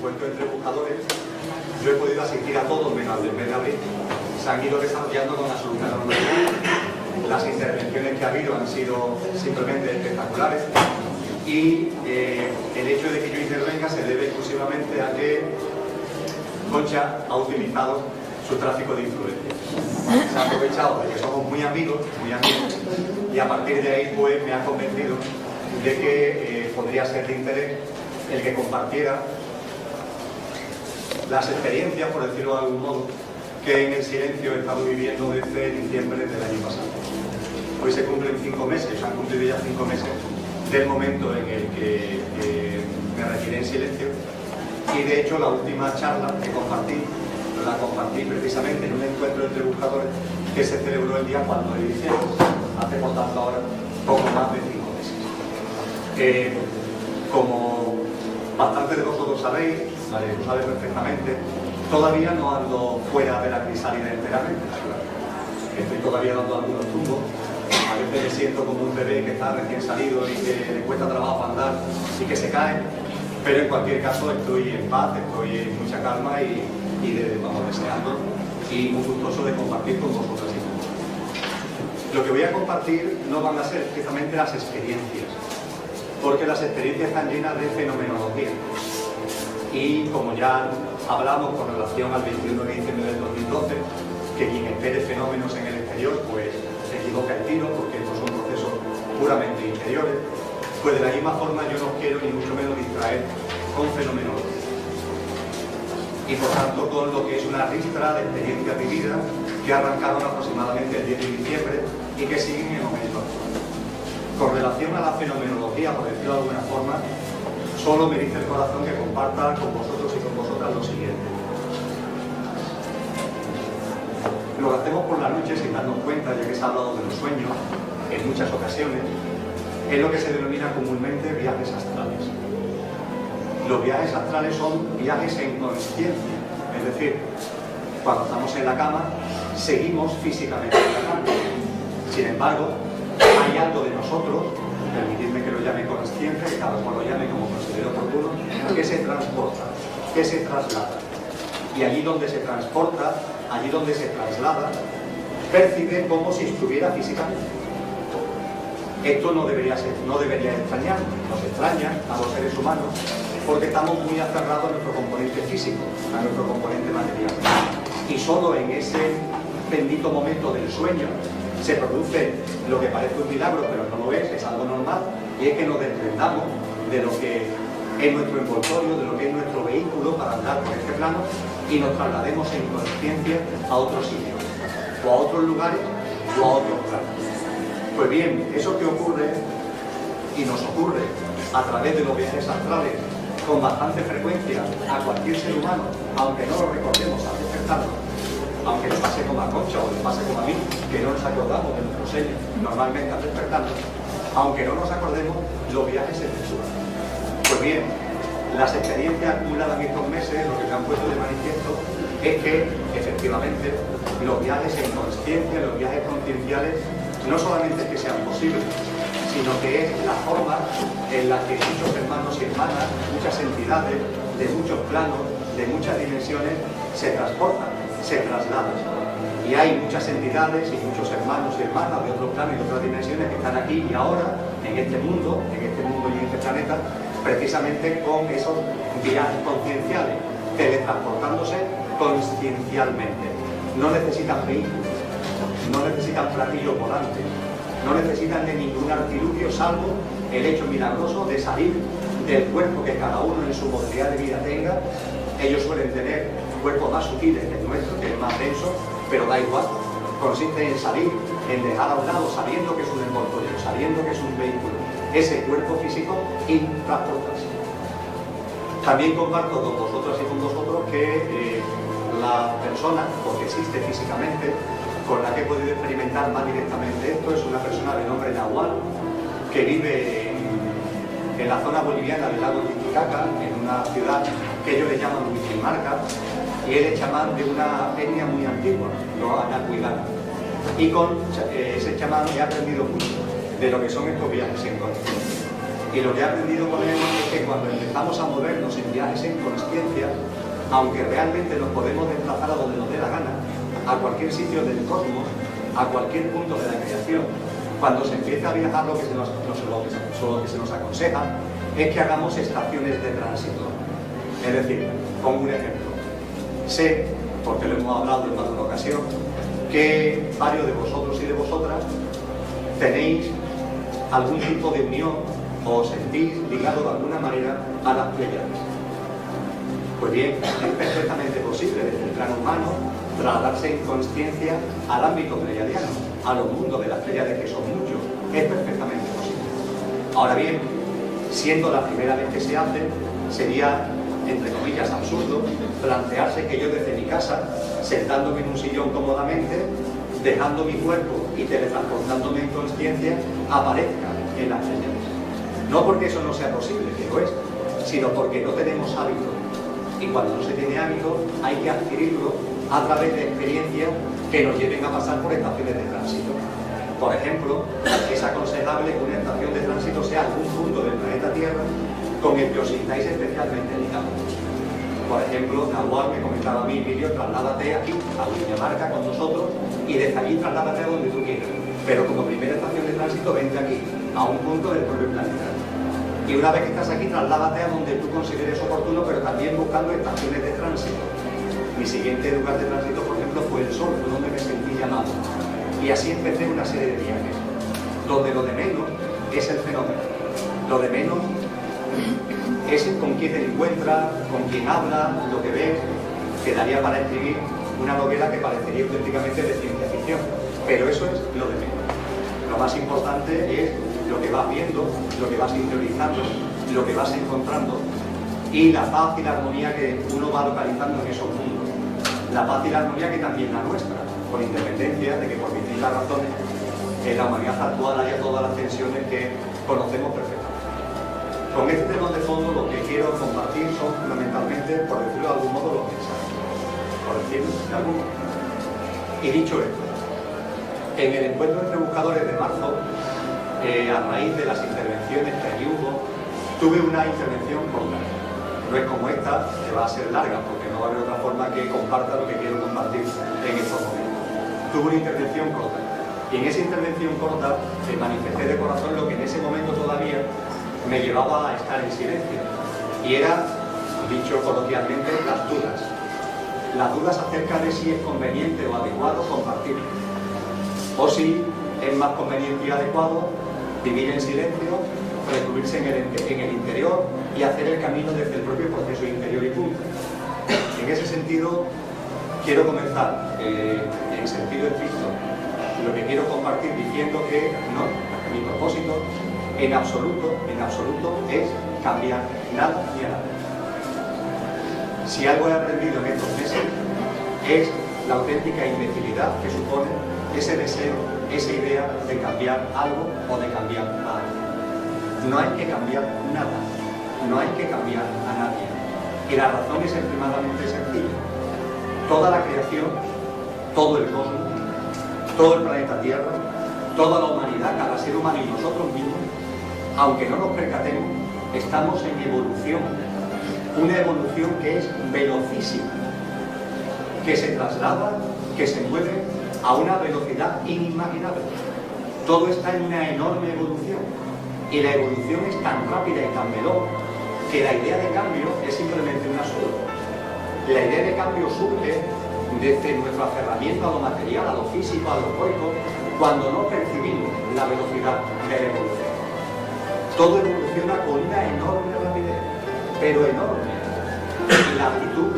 encuentro entre buscadores, yo he podido asistir a todos menos al del mes de abril. Se han ido desarrollando con absoluta normalidad. Las intervenciones que ha habido han sido simplemente espectaculares y el hecho de que yo intervenga se debe exclusivamente a que Concha ha utilizado su tráfico de influencia. Se ha aprovechado de que somos muy amigos, y a partir de ahí pues me ha convencido de que podría ser de interés el que compartiera las experiencias, por decirlo de algún modo, que en el silencio he estado viviendo desde diciembre del año pasado. Hoy se cumplen 5 meses, se han cumplido ya 5 meses del momento en el que me retiré en silencio, y de hecho la última charla que la compartí precisamente en un encuentro entre buscadores que se celebró el día 4 de diciembre, hace por tanto ahora poco más de 5 meses. Como bastantes de vosotros sabéis, lo sabéis perfectamente, todavía no ando fuera de la crisálida enteramente. Estoy todavía dando algunos tumbos. A veces me siento como un bebé que está recién salido y que le cuesta trabajo andar y que se cae, pero en cualquier caso estoy en paz, estoy en mucha calma y deseando y muy gustoso de compartir con vosotros. Lo que voy a compartir no van a ser precisamente las experiencias, porque las experiencias están llenas de fenomenología. Y como ya hablamos con relación al 21 de diciembre del 2012, que quien espere fenómenos en el exterior, pues se equivoca el tiro, porque estos son procesos puramente interiores, pues de la misma forma yo no quiero ni mucho menos distraer con fenomenología. Y por tanto con lo que es una ristra de experiencias vividas que arrancaron aproximadamente el 10 de diciembre y que siguen en el momento actual. Con relación a la fenomenología, por decirlo de alguna forma, solo me dice el corazón que comparta con vosotros y con vosotras lo siguiente. Lo que hacemos por la noche, sin darnos cuenta, ya que se ha hablado de los sueños en muchas ocasiones, es lo que se denomina comúnmente viajes astrales. Los viajes astrales son viajes en consciencia, es decir, cuando estamos en la cama, seguimos físicamente en la cama. Sin embargo, hay algo de nosotros, permitidme que lo llame consciente, que cada uno lo llame como considere oportuno, que se transporta, que se traslada. Y allí donde se transporta, allí donde se traslada, percibe como si estuviera físicamente. Esto no debería extrañar, nos extraña a los seres humanos, porque estamos muy aferrados a nuestro componente físico, a nuestro componente material. Y solo en ese bendito momento del sueño se produce lo que parece un milagro, pero no lo es algo normal, y es que nos desprendamos de lo que es nuestro envoltorio, de lo que es nuestro vehículo para andar por este plano, y nos traslademos en conciencia a otros sitios, o a otros lugares, o a otros planos. Pues bien, eso que ocurre, y nos ocurre a través de los viajes astrales, con bastante frecuencia a cualquier ser humano, aunque no lo recordemos al despertarnos, aunque nos pase como a Concha o nos pase como a mí, que no nos acordamos de nuestros sueños normalmente al despertarnos, aunque no nos acordemos, los viajes se efectúan. Pues bien, las experiencias acumuladas en estos meses, lo que me han puesto de manifiesto es que, efectivamente, los viajes en consciencia, los viajes concienciales, no solamente es que sean posibles, sino que es la forma en la que muchos hermanos y hermanas, muchas entidades de muchos planos, de muchas dimensiones, se transportan, se trasladan. Y hay muchas entidades y muchos hermanos y hermanas de otros planos y de otras dimensiones que están aquí y ahora, en este mundo y en este planeta, precisamente con esos viajes concienciales, teletransportándose consciencialmente. No necesitan vehículos, no necesitan platillos volantes, no necesitan de ningún artilugio salvo el hecho milagroso de salir del cuerpo que cada uno en su modalidad de vida tenga. Ellos suelen tener cuerpos más sutiles que el nuestro, que es más denso, pero da igual. Consiste en salir, en dejar a un lado, sabiendo que es un envoltorio, sabiendo que es un vehículo, ese cuerpo físico, y transportarse. También comparto con vosotras y con vosotros que la persona, porque existe físicamente, con la que he podido experimentar más directamente esto, es una persona de nombre Nahual, que vive en la zona boliviana del lago Titicaca, en una ciudad que ellos le llaman Huichimarca, y él es chamán de una etnia muy antigua, los Anacuigana. Y con ese chamán he aprendido mucho de lo que son estos viajes en conciencia. Y lo que he aprendido con él es que cuando empezamos a movernos en viajes en consciencia, aunque realmente nos podemos desplazar a donde nos dé la gana, a cualquier sitio del cosmos, a cualquier punto de la creación, cuando se empieza a viajar lo que se nos aconseja es que hagamos estaciones de tránsito. Es decir, pongo un ejemplo. Sé, porque lo hemos hablado en más de una ocasión, que varios de vosotros y de vosotras tenéis algún tipo de unión o os sentís ligados de alguna manera a las Pléyades. Pues bien, es perfectamente posible desde el plano humano trasladarse en consciencia al ámbito pleyadiano, a los mundos de las Pléyades, que son muchos. Es perfectamente posible. Ahora bien, siendo la primera vez que se hace, sería, entre comillas, absurdo plantearse que yo desde mi casa, sentándome en un sillón cómodamente, dejando mi cuerpo y teletransportándome en consciencia, aparezca en las Pléyades. No porque eso no sea posible, que lo es, sino porque no tenemos hábito. Y cuando no se tiene hábito, hay que adquirirlo a través de experiencias que nos lleven a pasar por estaciones de tránsito. Por ejemplo, es aconsejable que una estación de tránsito sea algún punto del planeta Tierra con el que os sintáis especialmente ligados. Por ejemplo, Nahual me comentaba a mí, Emilio, trasládate aquí, a Dinamarca con nosotros, y desde allí trasládate a donde tú quieras. Pero como primera estación de tránsito, vente aquí, a un punto del propio planeta. Y una vez que estás aquí, trasládate a donde tú consideres oportuno, pero también buscando estaciones de tránsito. Mi siguiente lugar de tránsito, por ejemplo, fue el Sol, fue donde me sentí llamado. Y así empecé una serie de viajes, donde lo de menos es el fenómeno. Lo de menos es con quién te encuentras, con quién habla, lo que ves. Quedaría para escribir una novela que parecería auténticamente de ciencia ficción. Pero eso es lo de menos. Lo más importante es lo que vas viendo, lo que vas interiorizando, lo que vas encontrando y la paz y la armonía que uno va localizando en esos mundos. La paz y la armonía que también es la nuestra, con independencia de que por distintas razones en la humanidad actual haya todas las tensiones que conocemos perfectamente. Con este tema de fondo lo que quiero compartir son fundamentalmente, por decirlo de algún modo, los mensajes. Por decirlo de algún modo. Y dicho esto, en el encuentro entre buscadores de marzo, a raíz de las intervenciones que allí hubo, tuve una intervención corta. No es como esta, que va a ser larga, porque no va a haber otra forma que comparta lo que quiero compartir en estos momentos. Tuve una intervención corta. Y en esa intervención corta manifesté de corazón lo que en ese momento todavía me llevaba a estar en silencio. Y era, dicho coloquialmente, las dudas. Las dudas acerca de si es conveniente o adecuado compartir. O si es más conveniente y adecuado vivir en silencio, recluirse en el interior y hacer el camino desde el propio proceso interior y punto. En ese sentido, quiero comenzar en sentido estricto lo que quiero compartir diciendo que no, mi propósito en absoluto es cambiar nada ni a nada. Si algo he aprendido en estos meses es la auténtica imbecilidad que supone ese deseo, esa idea de cambiar algo o de cambiar a algo. No hay que cambiar nada, no hay que cambiar a nadie. Y la razón es extremadamente sencilla. Toda la creación, todo el cosmos, todo el planeta Tierra, toda la humanidad, cada ser humano y nosotros mismos, aunque no nos percatemos, estamos en evolución. Una evolución que es velocísima, que se traslada, que se mueve a una velocidad inimaginable. Todo está en una enorme evolución. Y la evolución es tan rápida y tan veloz que la idea de cambio es simplemente una sola. La idea de cambio surge desde nuestro aferramiento a lo material, a lo físico, a lo egoico, cuando no percibimos la velocidad de la evolución. Todo evoluciona con una enorme rapidez, pero enorme. Y la actitud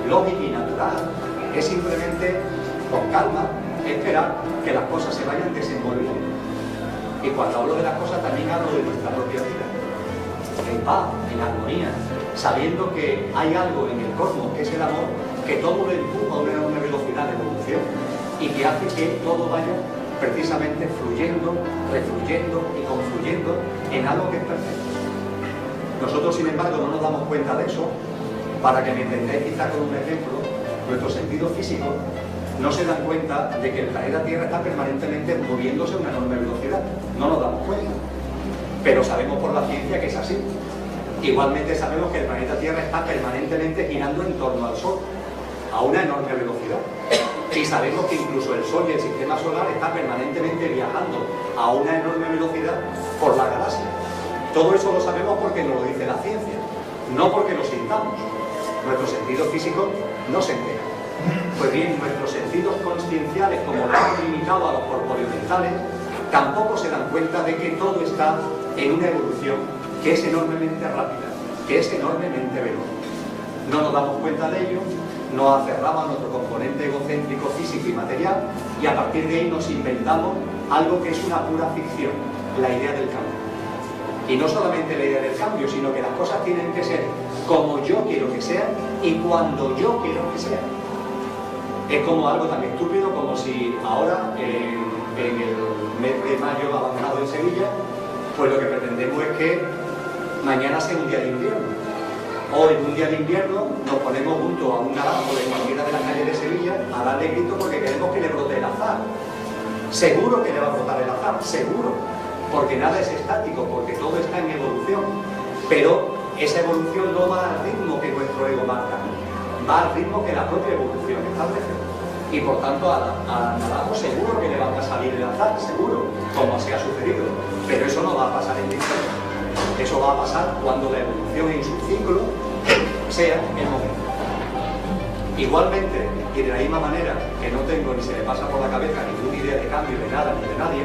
lógica y natural es simplemente, con calma, esperar que las cosas se vayan desenvolviendo. Y cuando hablo de las cosas también hablo de nuestra propia vida. En paz, en armonía, sabiendo que hay algo en el cosmos, que es el amor, que todo lo empuja a una enorme velocidad de evolución y que hace que todo vaya precisamente fluyendo, refluyendo y confluyendo en algo que es perfecto. Nosotros, sin embargo, no nos damos cuenta de eso. Para que me entendáis quizá con un ejemplo, nuestro sentido físico no se dan cuenta de que el planeta Tierra está permanentemente moviéndose a una enorme velocidad. No nos damos cuenta. pero sabemos por la ciencia que es así. Igualmente sabemos que el planeta Tierra está permanentemente girando en torno al Sol, a una enorme velocidad. Y sabemos que incluso el Sol y el sistema solar están permanentemente viajando a una enorme velocidad por la galaxia. Todo eso lo sabemos porque nos lo dice la ciencia, no porque lo sintamos. Nuestros sentidos físicos no se enteran. Pues bien, nuestros sentidos conscienciales, como lo hemos limitado a los corpóreos mentales, tampoco se dan cuenta de que todo está en una evolución que es enormemente rápida, que es enormemente veloz. No nos damos cuenta de ello, nos aferramos a nuestro componente egocéntrico, físico y material, y a partir de ahí nos inventamos algo que es una pura ficción, la idea del cambio. Y no solamente la idea del cambio, sino que las cosas tienen que ser como yo quiero que sean y cuando yo quiero que sean. Es como algo tan estúpido como si ahora, en el mes de mayo avanzado en Sevilla, pues lo que pretendemos es que mañana sea un día de invierno. O en un día de invierno nos ponemos junto a un naranjo de cualquiera de las calles de Sevilla a darle grito porque queremos que le brote el azar. Seguro que le va a brotar el azar, seguro. Porque nada es estático, porque todo está en evolución. Pero esa evolución no va al ritmo que nuestro ego marca, va al ritmo que la propia evolución establece. Y por tanto al naranjo seguro que le va a salir el azar, seguro, como así ha sucedido. Pero eso no va a pasar en diciembre. Eso va a pasar cuando la evolución en su ciclo sea el momento. Igualmente, y de la misma manera que no tengo ni se me pasa por la cabeza ninguna idea de cambio de nada ni de nadie,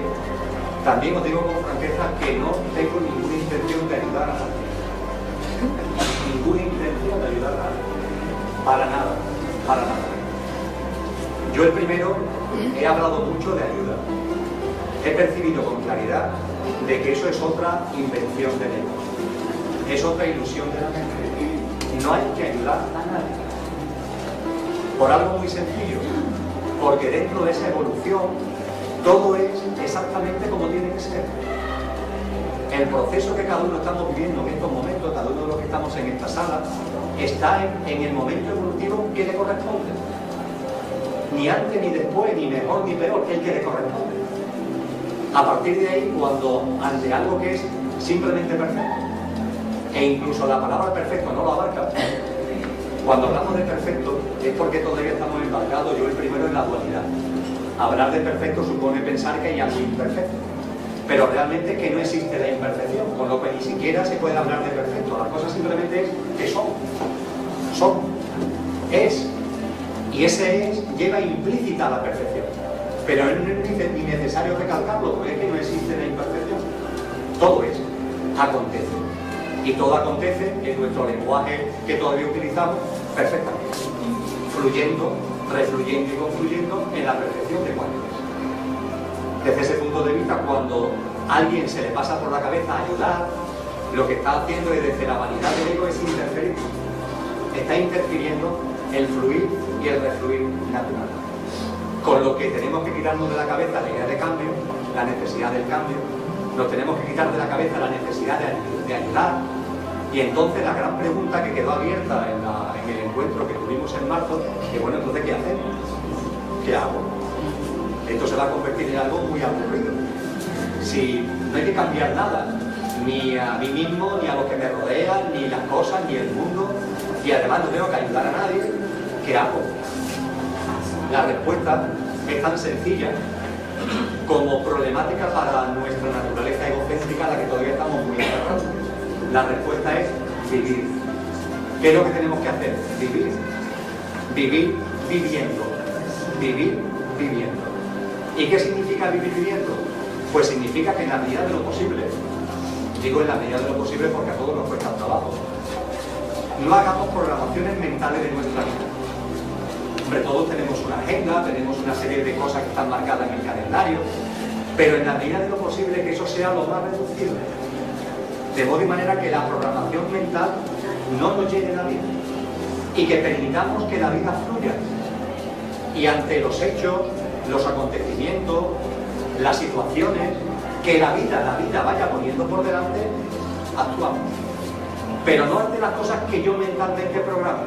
también os digo con franqueza que no tengo ninguna intención de ayudar a nadie. Ninguna intención de ayudar a nadie. Para nada, para nada. Yo el primero he hablado mucho de ayuda. He percibido con claridad de que eso es otra invención del ego. Es otra ilusión de la mente. No hay que ayudar a nadie. Por algo muy sencillo. Porque dentro de esa evolución todo es exactamente como tiene que ser. El proceso que cada uno estamos viviendo en estos momentos, cada uno de los que estamos en esta sala, está en el momento evolutivo que le corresponde. Ni antes, ni después, ni mejor, ni peor, el que le corresponde. A partir de ahí, cuando ante algo que es simplemente perfecto, e incluso la palabra perfecto no lo abarca, cuando hablamos de perfecto es porque todavía estamos embarcados, yo el primero, en la dualidad. Hablar de perfecto supone pensar que hay algo imperfecto, pero realmente que no existe la imperfección, con lo que ni siquiera se puede hablar de perfecto. Las cosas simplemente es que son, es, y ese es lleva implícita la perfección, pero no es ni necesario recalcarlo, porque es que no existe la imperfección. Todo es, acontece, y todo acontece en nuestro lenguaje que todavía utilizamos perfectamente, fluyendo, refluyendo y confluyendo en la perfección de cualquier cosa. Desde ese punto de vista, cuando a alguien se le pasa por la cabeza ayudar, lo que está haciendo es, desde la vanidad del ego, es interferir. Está interfiriendo el fluir y el refluir natural. Con lo que tenemos que quitarnos de la cabeza la idea de cambio, la necesidad del cambio, nos tenemos que quitar de la cabeza la necesidad de ayudar. Y entonces la gran pregunta que quedó abierta en el encuentro que tuvimos en marzo, que bueno, entonces ¿qué hacemos? ¿Qué hago? Esto se va a convertir en algo muy aburrido. Si no hay que cambiar nada, ni a mí mismo, ni a los que me rodean, ni las cosas, ni el mundo, y además no tengo que ayudar a nadie, ¿qué hago? La respuesta es tan sencilla como problemática para nuestra naturaleza egocéntrica, a la que todavía estamos muy aferrados. La respuesta es vivir. ¿Qué es lo que tenemos que hacer? Vivir. Vivir viviendo. Vivir viviendo. ¿Y qué significa vivir viviendo? Pues significa que en la medida de lo posible, digo en la medida de lo posible porque a todos nos cuesta trabajo, no hagamos programaciones mentales de nuestra vida. Hombre, todos tenemos una agenda, tenemos una serie de cosas que están marcadas en el calendario, pero en la medida de lo posible que eso sea lo más reducido. De modo y manera que la programación mental no nos llene la vida y que permitamos que la vida fluya. Y ante los hechos, los acontecimientos, las situaciones que la vida vaya poniendo por delante, actuamos. Pero no ante las cosas que yo mentalmente programo,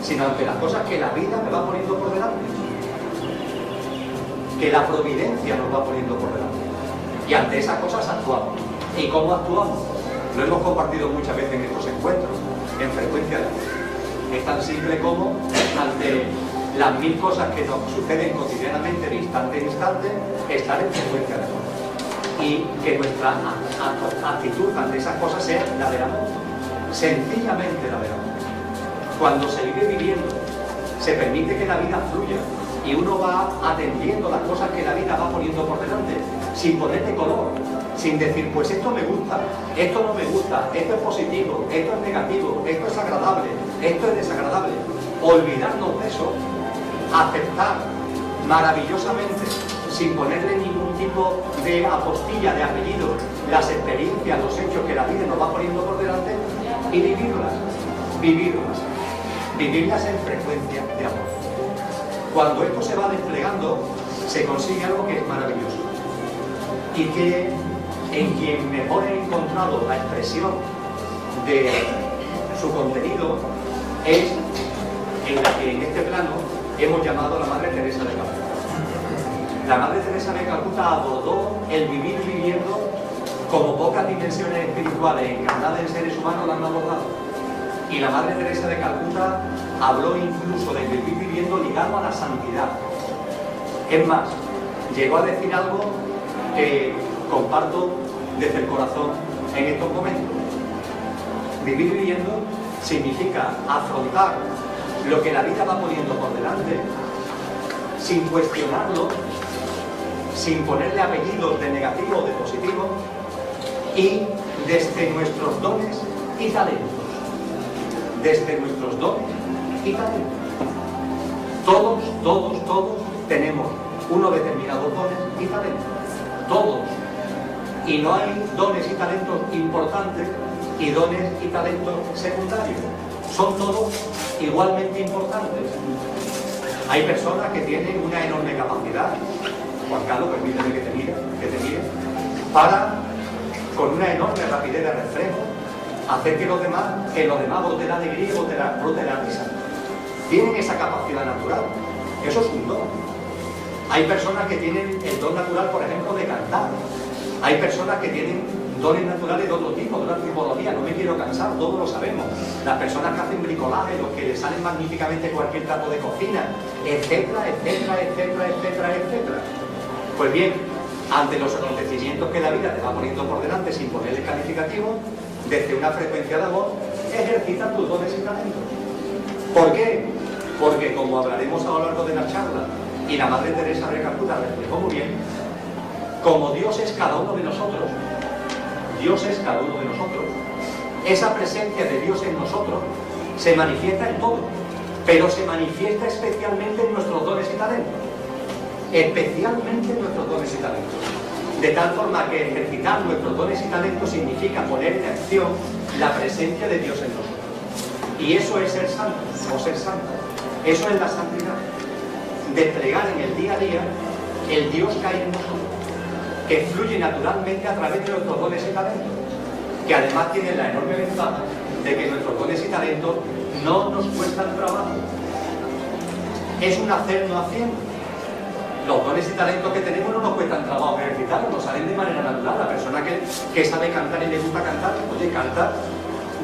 sino ante las cosas que la vida me va poniendo por delante, que la providencia nos va poniendo por delante. Y ante esas cosas actuamos. ¿Y cómo actuamos? Lo hemos compartido muchas veces en estos encuentros, en frecuencia de amor. Es tan simple como, ante las 1000 cosas que nos suceden cotidianamente de instante en instante, estar en frecuencia de amor. Y que nuestra actitud ante esas cosas sea la del amor, sencillamente la del amor. Cuando se vive viviendo, se permite que la vida fluya y uno va atendiendo las cosas que la vida va poniendo por delante, sin ponerle color, sin decir, pues esto me gusta, esto no me gusta, esto es positivo, esto es negativo, esto es agradable, esto es desagradable. Olvidarnos de eso, aceptar maravillosamente, sin ponerle ningún tipo de apostilla, de apellido, las experiencias, los hechos que la vida nos va poniendo por delante y vivirlas en frecuencia de amor. Cuando esto se va desplegando, se consigue algo que es maravilloso y que en quien mejor he encontrado la expresión de su contenido es en la que en este plano hemos llamado la Madre Teresa de Calcuta. La Madre Teresa de Calcuta abordó el vivir viviendo como pocas dimensiones espirituales encarnadas en seres humanos la han abordado. Y la Madre Teresa de Calcuta habló incluso del vivir viviendo ligado a la santidad. Es más, llegó a decir algo que comparto desde el corazón en estos momentos. Vivir viviendo significa afrontar lo que la vida va poniendo por delante, sin cuestionarlo, sin ponerle apellidos de negativo o de positivo, y desde nuestros dones y talentos. Desde nuestros dones y talentos. Todos tenemos unos determinados dones y talentos. Todos. Y no hay dones y talentos importantes y dones y talentos secundarios. Son todos igualmente importantes. Hay personas que tienen una enorme capacidad, Juan Carlos, permíteme que te mire, para, con una enorme rapidez de reflejo, hacer que los demás brote la alegría y brote la risa. Tienen esa capacidad natural. Eso es un don. Hay personas que tienen el don natural, por ejemplo, de cantar. Hay personas que tienen dones naturales de otro tipo, de otra tipología. No me quiero cansar, todos lo sabemos. Las personas que hacen bricolaje, los que les salen magníficamente cualquier trapo de cocina, etcétera. Pues bien, ante los acontecimientos que la vida te va poniendo por delante sin ponerle calificativo, desde una frecuencia de amor, ejercita tus dones y talentos. ¿Por qué? Porque, como hablaremos a lo largo de la charla, y la Madre Teresa de Calcuta reflejó muy bien, como Dios es cada uno de nosotros, esa presencia de Dios en nosotros se manifiesta en todo, pero se manifiesta especialmente en nuestros dones y talentos. Especialmente en nuestros dones y talentos. De tal forma que ejercitar nuestros dones y talentos significa poner en acción la presencia de Dios en nosotros. Y eso es ser santo, o ser santa. Eso es la santidad. Desplegar en el día a día el Dios que hay en nosotros, que fluye naturalmente a través de nuestros dones y talentos, que además tienen la enorme ventaja de que nuestros dones y talentos no nos cuestan trabajo. Es un hacer no haciendo. Los dones y talentos que tenemos no nos cuestan trabajo ejercitarlos, nos salen de manera natural. La persona que sabe cantar y le gusta cantar, oye, canta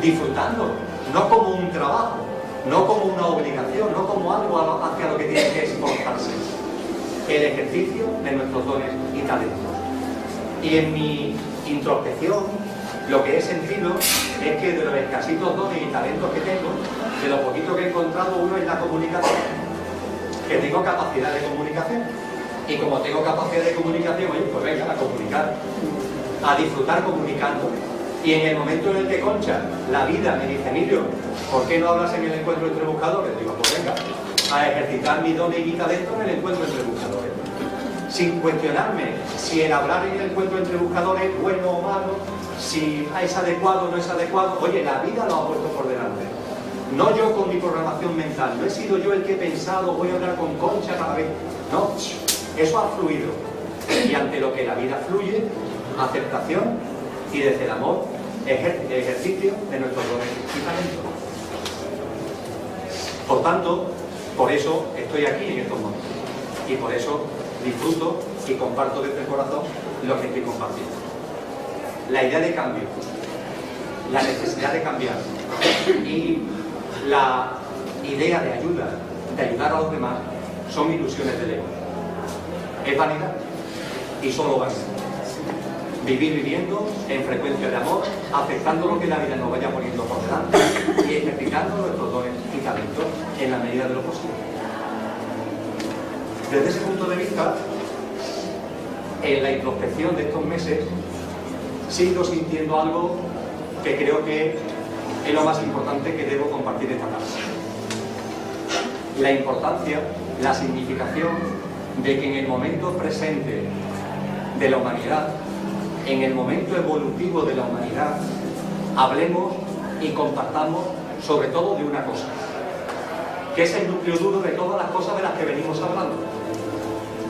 disfrutando, no como un trabajo, no como una obligación, no como algo hacia lo que tiene que esforzarse. El ejercicio de nuestros dones y talentos. Y en mi introspección, lo que he sentido es que de los escasitos dones y talentos que tengo, de lo poquito que he encontrado, uno es la comunicación, que tengo capacidad de comunicación. Y como tengo capacidad de comunicación, oye, pues venga, a comunicar, a disfrutar comunicando. Y en el momento en el que Concha, la vida, me dice, Emilio, ¿por qué no hablas en el encuentro entre buscadores? Digo, pues venga, a ejercitar mi don y mi talento en el encuentro entre buscadores. Sin cuestionarme si el hablar en el encuentro entre buscadores es bueno o malo, si es adecuado o no es adecuado. Oye, la vida lo ha puesto por delante. No yo con mi programación mental, no he sido yo el que he pensado, voy a hablar con Concha cada vez. No, eso ha fluido. Y ante lo que la vida fluye, aceptación y desde el amor, ejercicio de nuestros dones y talentos. Por tanto, por eso estoy aquí en estos momentos. Y por eso disfruto y comparto desde el corazón lo que estoy compartiendo. la idea de cambio, la necesidad de cambiar y la idea de ayudar a los demás son ilusiones del ego. Es vanidad y solo vanidad. Vivir viviendo en frecuencia de amor, aceptando lo que la vida nos vaya poniendo por delante y ejercitando nuestros dones y talentos en la medida de lo posible. Desde ese punto de vista, en la introspección de estos meses, sigo sintiendo algo que creo que es lo más importante que debo compartir esta tarde. La importancia, la significación de que en el momento presente de la humanidad, en el momento evolutivo de la humanidad, hablemos y compartamos sobre todo de una cosa, que es el núcleo duro de todas las cosas de las que venimos hablando.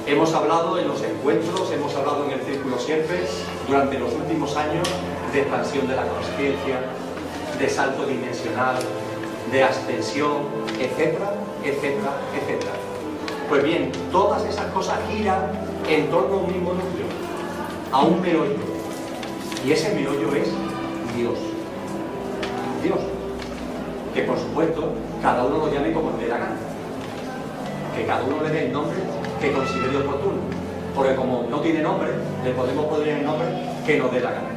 Hemos hablado en los encuentros, hemos hablado en el Círculo Sierpe durante los últimos años de expansión de la conciencia, de salto dimensional, de ascensión, etcétera, etcétera, etcétera. Pues bien, todas esas cosas giran en torno a un mismo núcleo, a un meollo. Y ese meollo es Dios. Dios. Que por supuesto, cada uno lo llame como le dé la gana. Que cada uno le dé el nombre que considere oportuno. Porque como no tiene nombre, le podemos poner el nombre que nos dé la gana.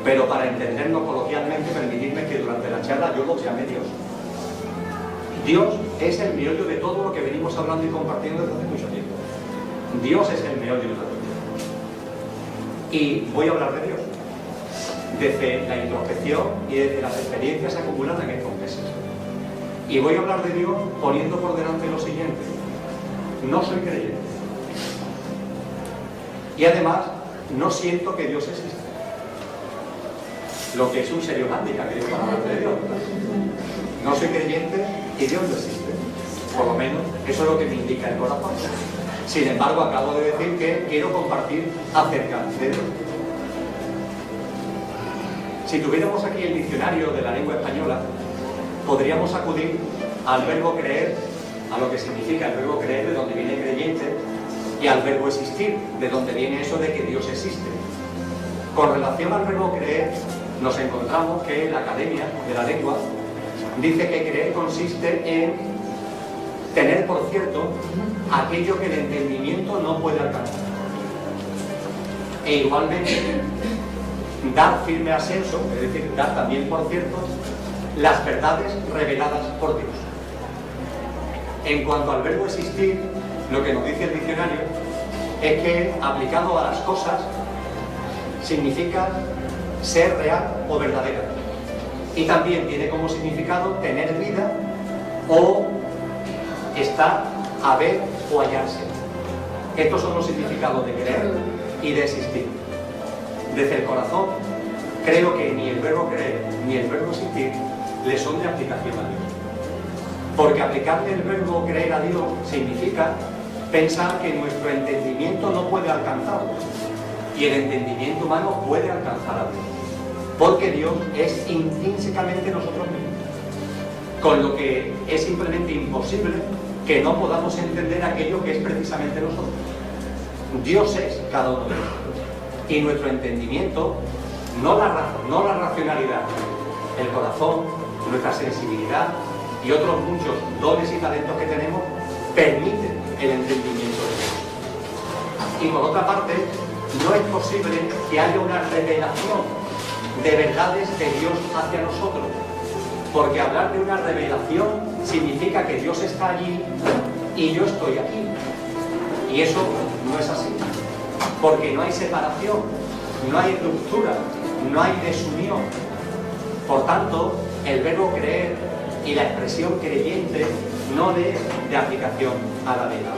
Pero para entendernos coloquialmente, permitidme que durante la charla yo lo llame Dios. Dios es el meollo de todo lo que venimos hablando y compartiendo desde hace mucho tiempo. Dios es el meollo de todo. Y voy a hablar de Dios, desde la introspección y desde las experiencias acumuladas en estos meses. Y voy a hablar de Dios poniendo por delante lo siguiente: no soy creyente. Y además, no siento que Dios existe. Lo que es un serio hándicap, que digo, para hablar de Dios. No soy creyente y Dios no existe. Por lo menos, eso es lo que me indica el corazón. Sin embargo, acabo de decir que quiero compartir acerca de Dios. Si tuviéramos aquí el diccionario de la lengua española, podríamos acudir al verbo creer, a lo que significa el verbo creer, de donde viene creyente, y al verbo existir, de donde viene eso de que Dios existe. Con relación al verbo creer, nos encontramos que la Academia de la Lengua dice que creer consiste en tener por cierto aquello que el entendimiento no puede alcanzar. E igualmente, dar firme ascenso, es decir, dar también por cierto las verdades reveladas por Dios. En cuanto al verbo existir, lo que nos dice el diccionario es que, aplicado a las cosas, significa ser real o verdadera. Y también tiene como significado tener vida o estar, haber o hallarse. Estos son los significados de creer y de existir. Desde el corazón, creo que ni el verbo creer ni el verbo existir le son de aplicación a Dios. Porque aplicarle el verbo creer a Dios significa pensar que nuestro entendimiento no puede alcanzarlo. Y el entendimiento humano puede alcanzar a Dios. Porque Dios es intrínsecamente nosotros mismos. Con lo que es simplemente imposible que no podamos entender aquello que es precisamente nosotros. Dios es cada uno de nosotros. Y nuestro entendimiento, no la racionalidad, el corazón, nuestra sensibilidad y otros muchos dones y talentos que tenemos, permiten el entendimiento de Dios. Y por otra parte, no es posible que haya una revelación de verdades de Dios hacia nosotros. Porque hablar de una revelación significa que Dios está allí y yo estoy aquí. Y eso no es así. Porque no hay separación, no hay ruptura, no hay desunión. Por tanto, el verbo creer y la expresión creyente no le es de aplicación a la vida.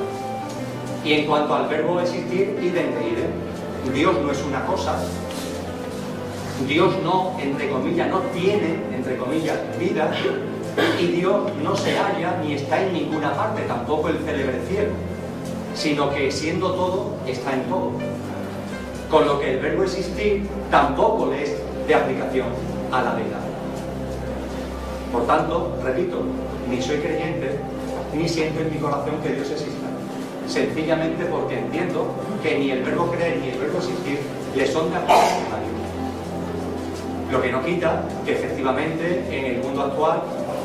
Y en cuanto al verbo existir, idem de idem. Dios no es una cosa. Dios no, entre comillas, no tiene, entre comillas, vida. Y Dios no se halla ni está en ninguna parte, tampoco el célebre cielo. Sino que siendo todo, está en todo. Con lo que el verbo existir tampoco le es de aplicación a la vida. Por tanto, repito, ni soy creyente, ni siento en mi corazón que Dios exista. Sencillamente porque entiendo que ni el verbo creer ni el verbo existir le son de aplicación a Dios. Lo que no quita que efectivamente en el mundo actual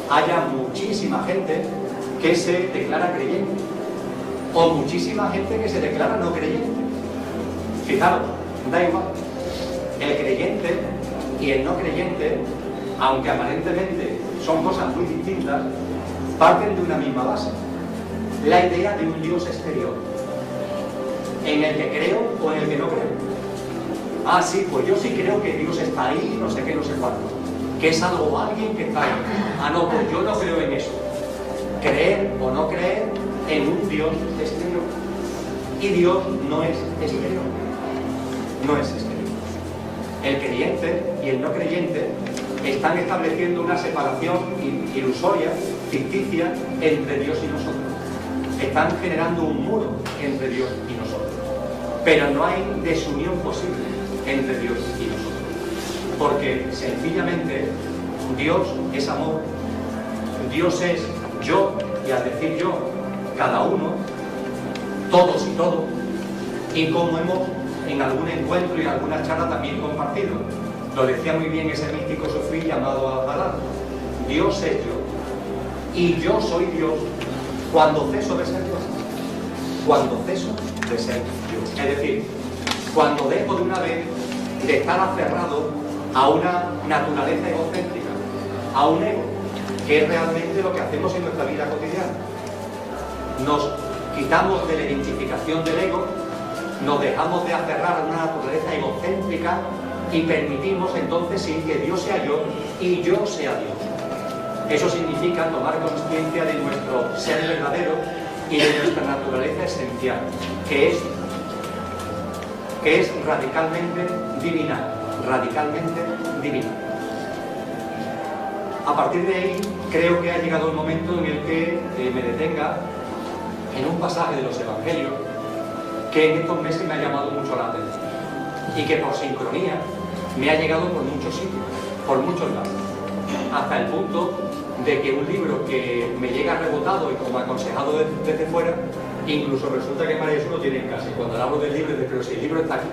haya muchísima gente que se declara creyente o muchísima gente que se declara no creyente. Fijaros, da igual. El creyente y el no creyente, aunque aparentemente son cosas muy distintas, parten de una misma base: la idea de un Dios exterior, en el que creo o en el que no creo. Ah, sí, pues yo sí creo que Dios está ahí, no sé qué, no sé cuánto, que es algo o alguien que está ahí. Ah, no, pues yo no creo en eso. Creer o no creer en un Dios exterior. Y Dios no es exterior. No es exterior. El creyente y el no creyente están estableciendo una separación ilusoria, ficticia, entre Dios y nosotros. Están generando un muro entre Dios y nosotros. Pero no hay desunión posible entre Dios y nosotros. Porque sencillamente Dios es amor. Dios es yo, y al decir yo, cada uno, todos y todo. Y como hemos en algún encuentro y en alguna charla también compartido, lo decía muy bien ese místico sufí llamado Al-Balad: Dios es yo, y yo soy Dios cuando ceso de ser Dios. Cuando ceso de ser Dios. Es decir, cuando dejo de una vez de estar aferrado a una naturaleza egocéntrica, a un ego, que es realmente lo que hacemos en nuestra vida cotidiana. Nos quitamos de la identificación del ego, nos dejamos de aferrar a una naturaleza egocéntrica y permitimos entonces sí que Dios sea yo y yo sea Dios. Eso significa tomar conciencia de nuestro ser verdadero y de nuestra naturaleza esencial, que es radicalmente divina, radicalmente divina. A partir de ahí, creo que ha llegado el momento en el que me detenga en un pasaje de los Evangelios que en estos meses me ha llamado mucho la atención y que por sincronía me ha llegado por muchos sitios, por muchos lados, hasta el punto de que un libro que me llega rebotado y como aconsejado desde fuera, incluso resulta que para eso lo tiene en casa. Y cuando hablo del libro, pero si el libro está aquí,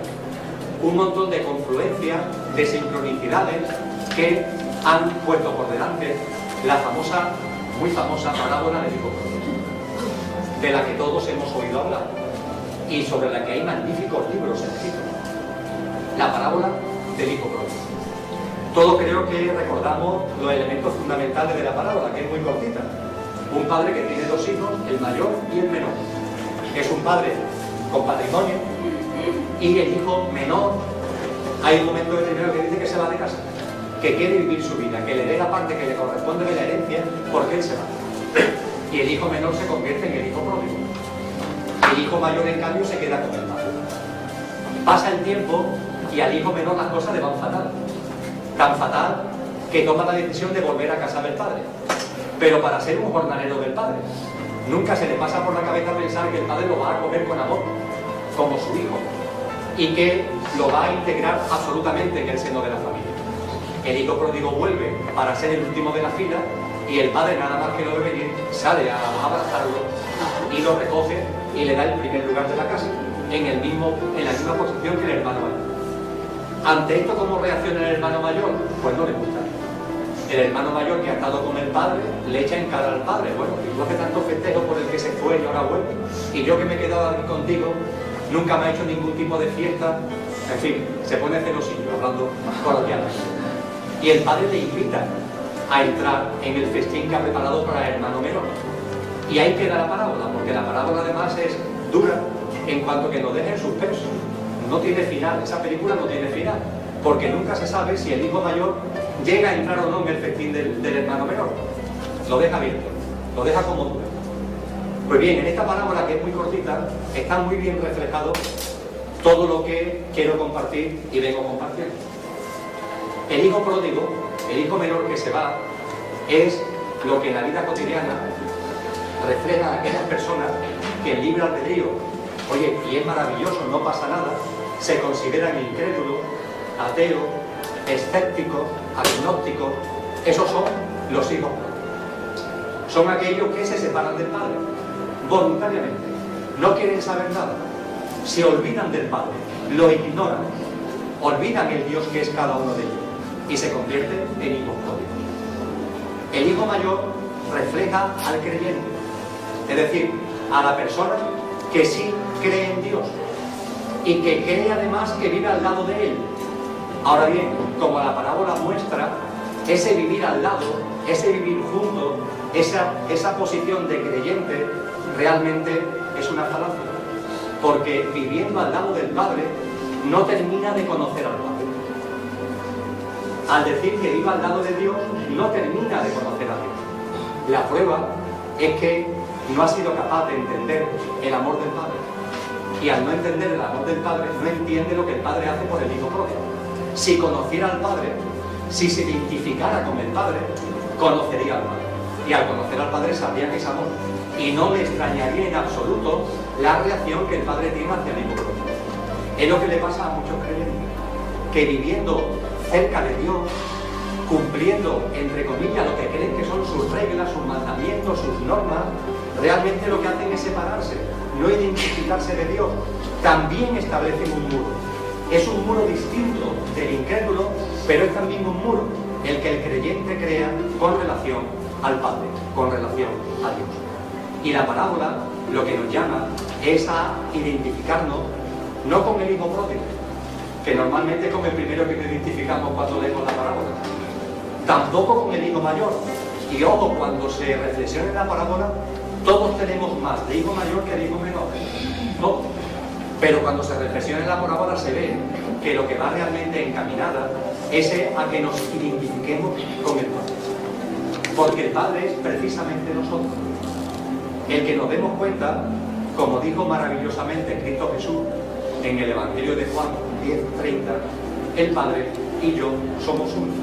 un montón de confluencias, de sincronicidades que han puesto por delante la famosa, muy famosa parábola del hijo pródigo, de la que todos hemos oído hablar y sobre la que hay magníficos libros escritos. La parábola del hijo pródigo. Todos creo que recordamos los elementos fundamentales de la parábola, que es muy cortita. Un padre que tiene dos hijos, el mayor y el menor. Es un padre con patrimonio y el hijo menor, hay un momento determinado que dice que se va de casa, que quiere vivir su vida, que le dé la parte que le corresponde de la herencia porque él se va. Y el hijo menor se convierte en el hijo pródigo. El hijo mayor, en cambio, se queda con el padre. Pasa el tiempo y al hijo menor las cosas le van fatal. Tan fatal que toma la decisión de volver a casa del padre, pero para ser un jornalero del padre. Nunca se le pasa por la cabeza pensar que el padre lo va a comer con amor, como su hijo, y que lo va a integrar absolutamente en el seno de la familia. El hijo pródigo vuelve para ser el último de la fila y el padre, nada más que lo ve venir, sale a abrazarlo y lo recoge y le da el primer lugar de la casa, en la misma posición que el hermano mayor. Ante esto, ¿cómo reacciona el hermano mayor? Pues no le gusta. El hermano mayor, que ha estado con el padre, le echa en cara al padre: bueno, y tú haces tanto festejo por el que se fue y ahora vuelve, y yo que me he quedado aquí contigo, nunca me ha hecho ningún tipo de fiesta. En fin, se pone celosillo, hablando coloquialmente. Y el padre le invita a entrar en el festín que ha preparado para el hermano menor. Y ahí queda la parábola, porque la parábola además es dura en cuanto que nos deja en suspenso. No tiene final, esa película no tiene final, porque nunca se sabe si el hijo mayor llega a entrar o no en el festín del hermano menor. Lo deja abierto, lo deja como dura. Pues bien, en esta parábola, que es muy cortita, está muy bien reflejado todo lo que quiero compartir y vengo compartiendo. El hijo pródigo, el hijo menor que se va, es lo que en la vida cotidiana refleja a aquellas personas que en libre albedrío, oye, y es maravilloso, no pasa nada, se consideran incrédulos, ateos, escépticos, agnósticos. Esos son los hijos pródigos. Son aquellos que se separan del padre voluntariamente, no quieren saber nada, se olvidan del padre, lo ignoran, olvidan el Dios que es cada uno de ellos y se convierte en hijos pródigos. El hijo mayor refleja al creyente, es decir, a la persona que sí cree en Dios y que cree además que vive al lado de Él. Ahora bien, como la parábola muestra, ese vivir al lado, ese vivir junto, esa posición de creyente realmente es una falacia, porque viviendo al lado del Padre no termina de conocer al Padre. Al decir que viva al lado de Dios, no termina de conocer a Dios. La prueba es que no ha sido capaz de entender el amor del Padre. Y al no entender el amor del Padre, no entiende lo que el Padre hace por el Hijo pródigo. Si conociera al Padre, si se identificara con el Padre, conocería al Padre. Y al conocer al Padre sabría que es amor. Y no le extrañaría en absoluto la reacción que el Padre tiene hacia el Hijo pródigo. Es lo que le pasa a muchos creyentes, que viviendo cerca de Dios, cumpliendo, entre comillas, lo que creen que son sus reglas, sus mandamientos, sus normas, realmente lo que hacen es separarse, no identificarse de Dios. También establecen un muro. Es un muro distinto del incrédulo, pero es también un muro el que el creyente crea con relación al Padre, con relación a Dios. Y la parábola lo que nos llama es a identificarnos no con el hijo pródigo, que normalmente es con el primero que nos identificamos cuando leemos la parábola, tampoco con el hijo mayor. Y ojo, cuando se reflexiona en la parábola, todos tenemos más de hijo mayor que de hijo menor, todos. Pero cuando se reflexiona en la parábola se ve que lo que va realmente encaminada es a que nos identifiquemos con el Padre. Porque el Padre es precisamente nosotros. El que nos demos cuenta, como dijo maravillosamente Cristo Jesús en el Evangelio de Juan 10:30, el Padre y yo somos uno.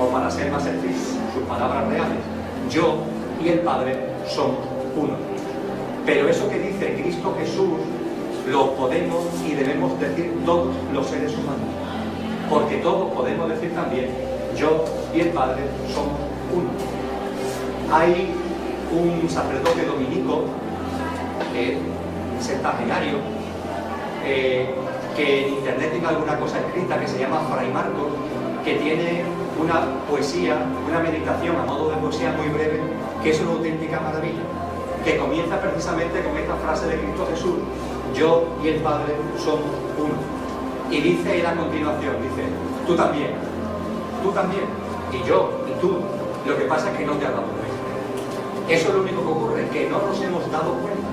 O para ser más estrictos, sus palabras reales, yo y el Padre somos uno. Pero eso que dice Cristo Jesús lo podemos y debemos decir todos los seres humanos, porque todos podemos decir también yo y el Padre somos uno. Hay un sacerdote dominico, septagenario, que en internet tiene alguna cosa escrita que se llama Fray Marcos, que tiene una poesía, una meditación a modo de poesía muy breve, que es una auténtica maravilla, que comienza precisamente con esta frase de Cristo Jesús: yo y el Padre somos uno. Y dice él a continuación, dice, tú también, y yo, y tú. Lo que pasa es que no te has dado cuenta. Eso es lo único que ocurre, que no nos hemos dado cuenta.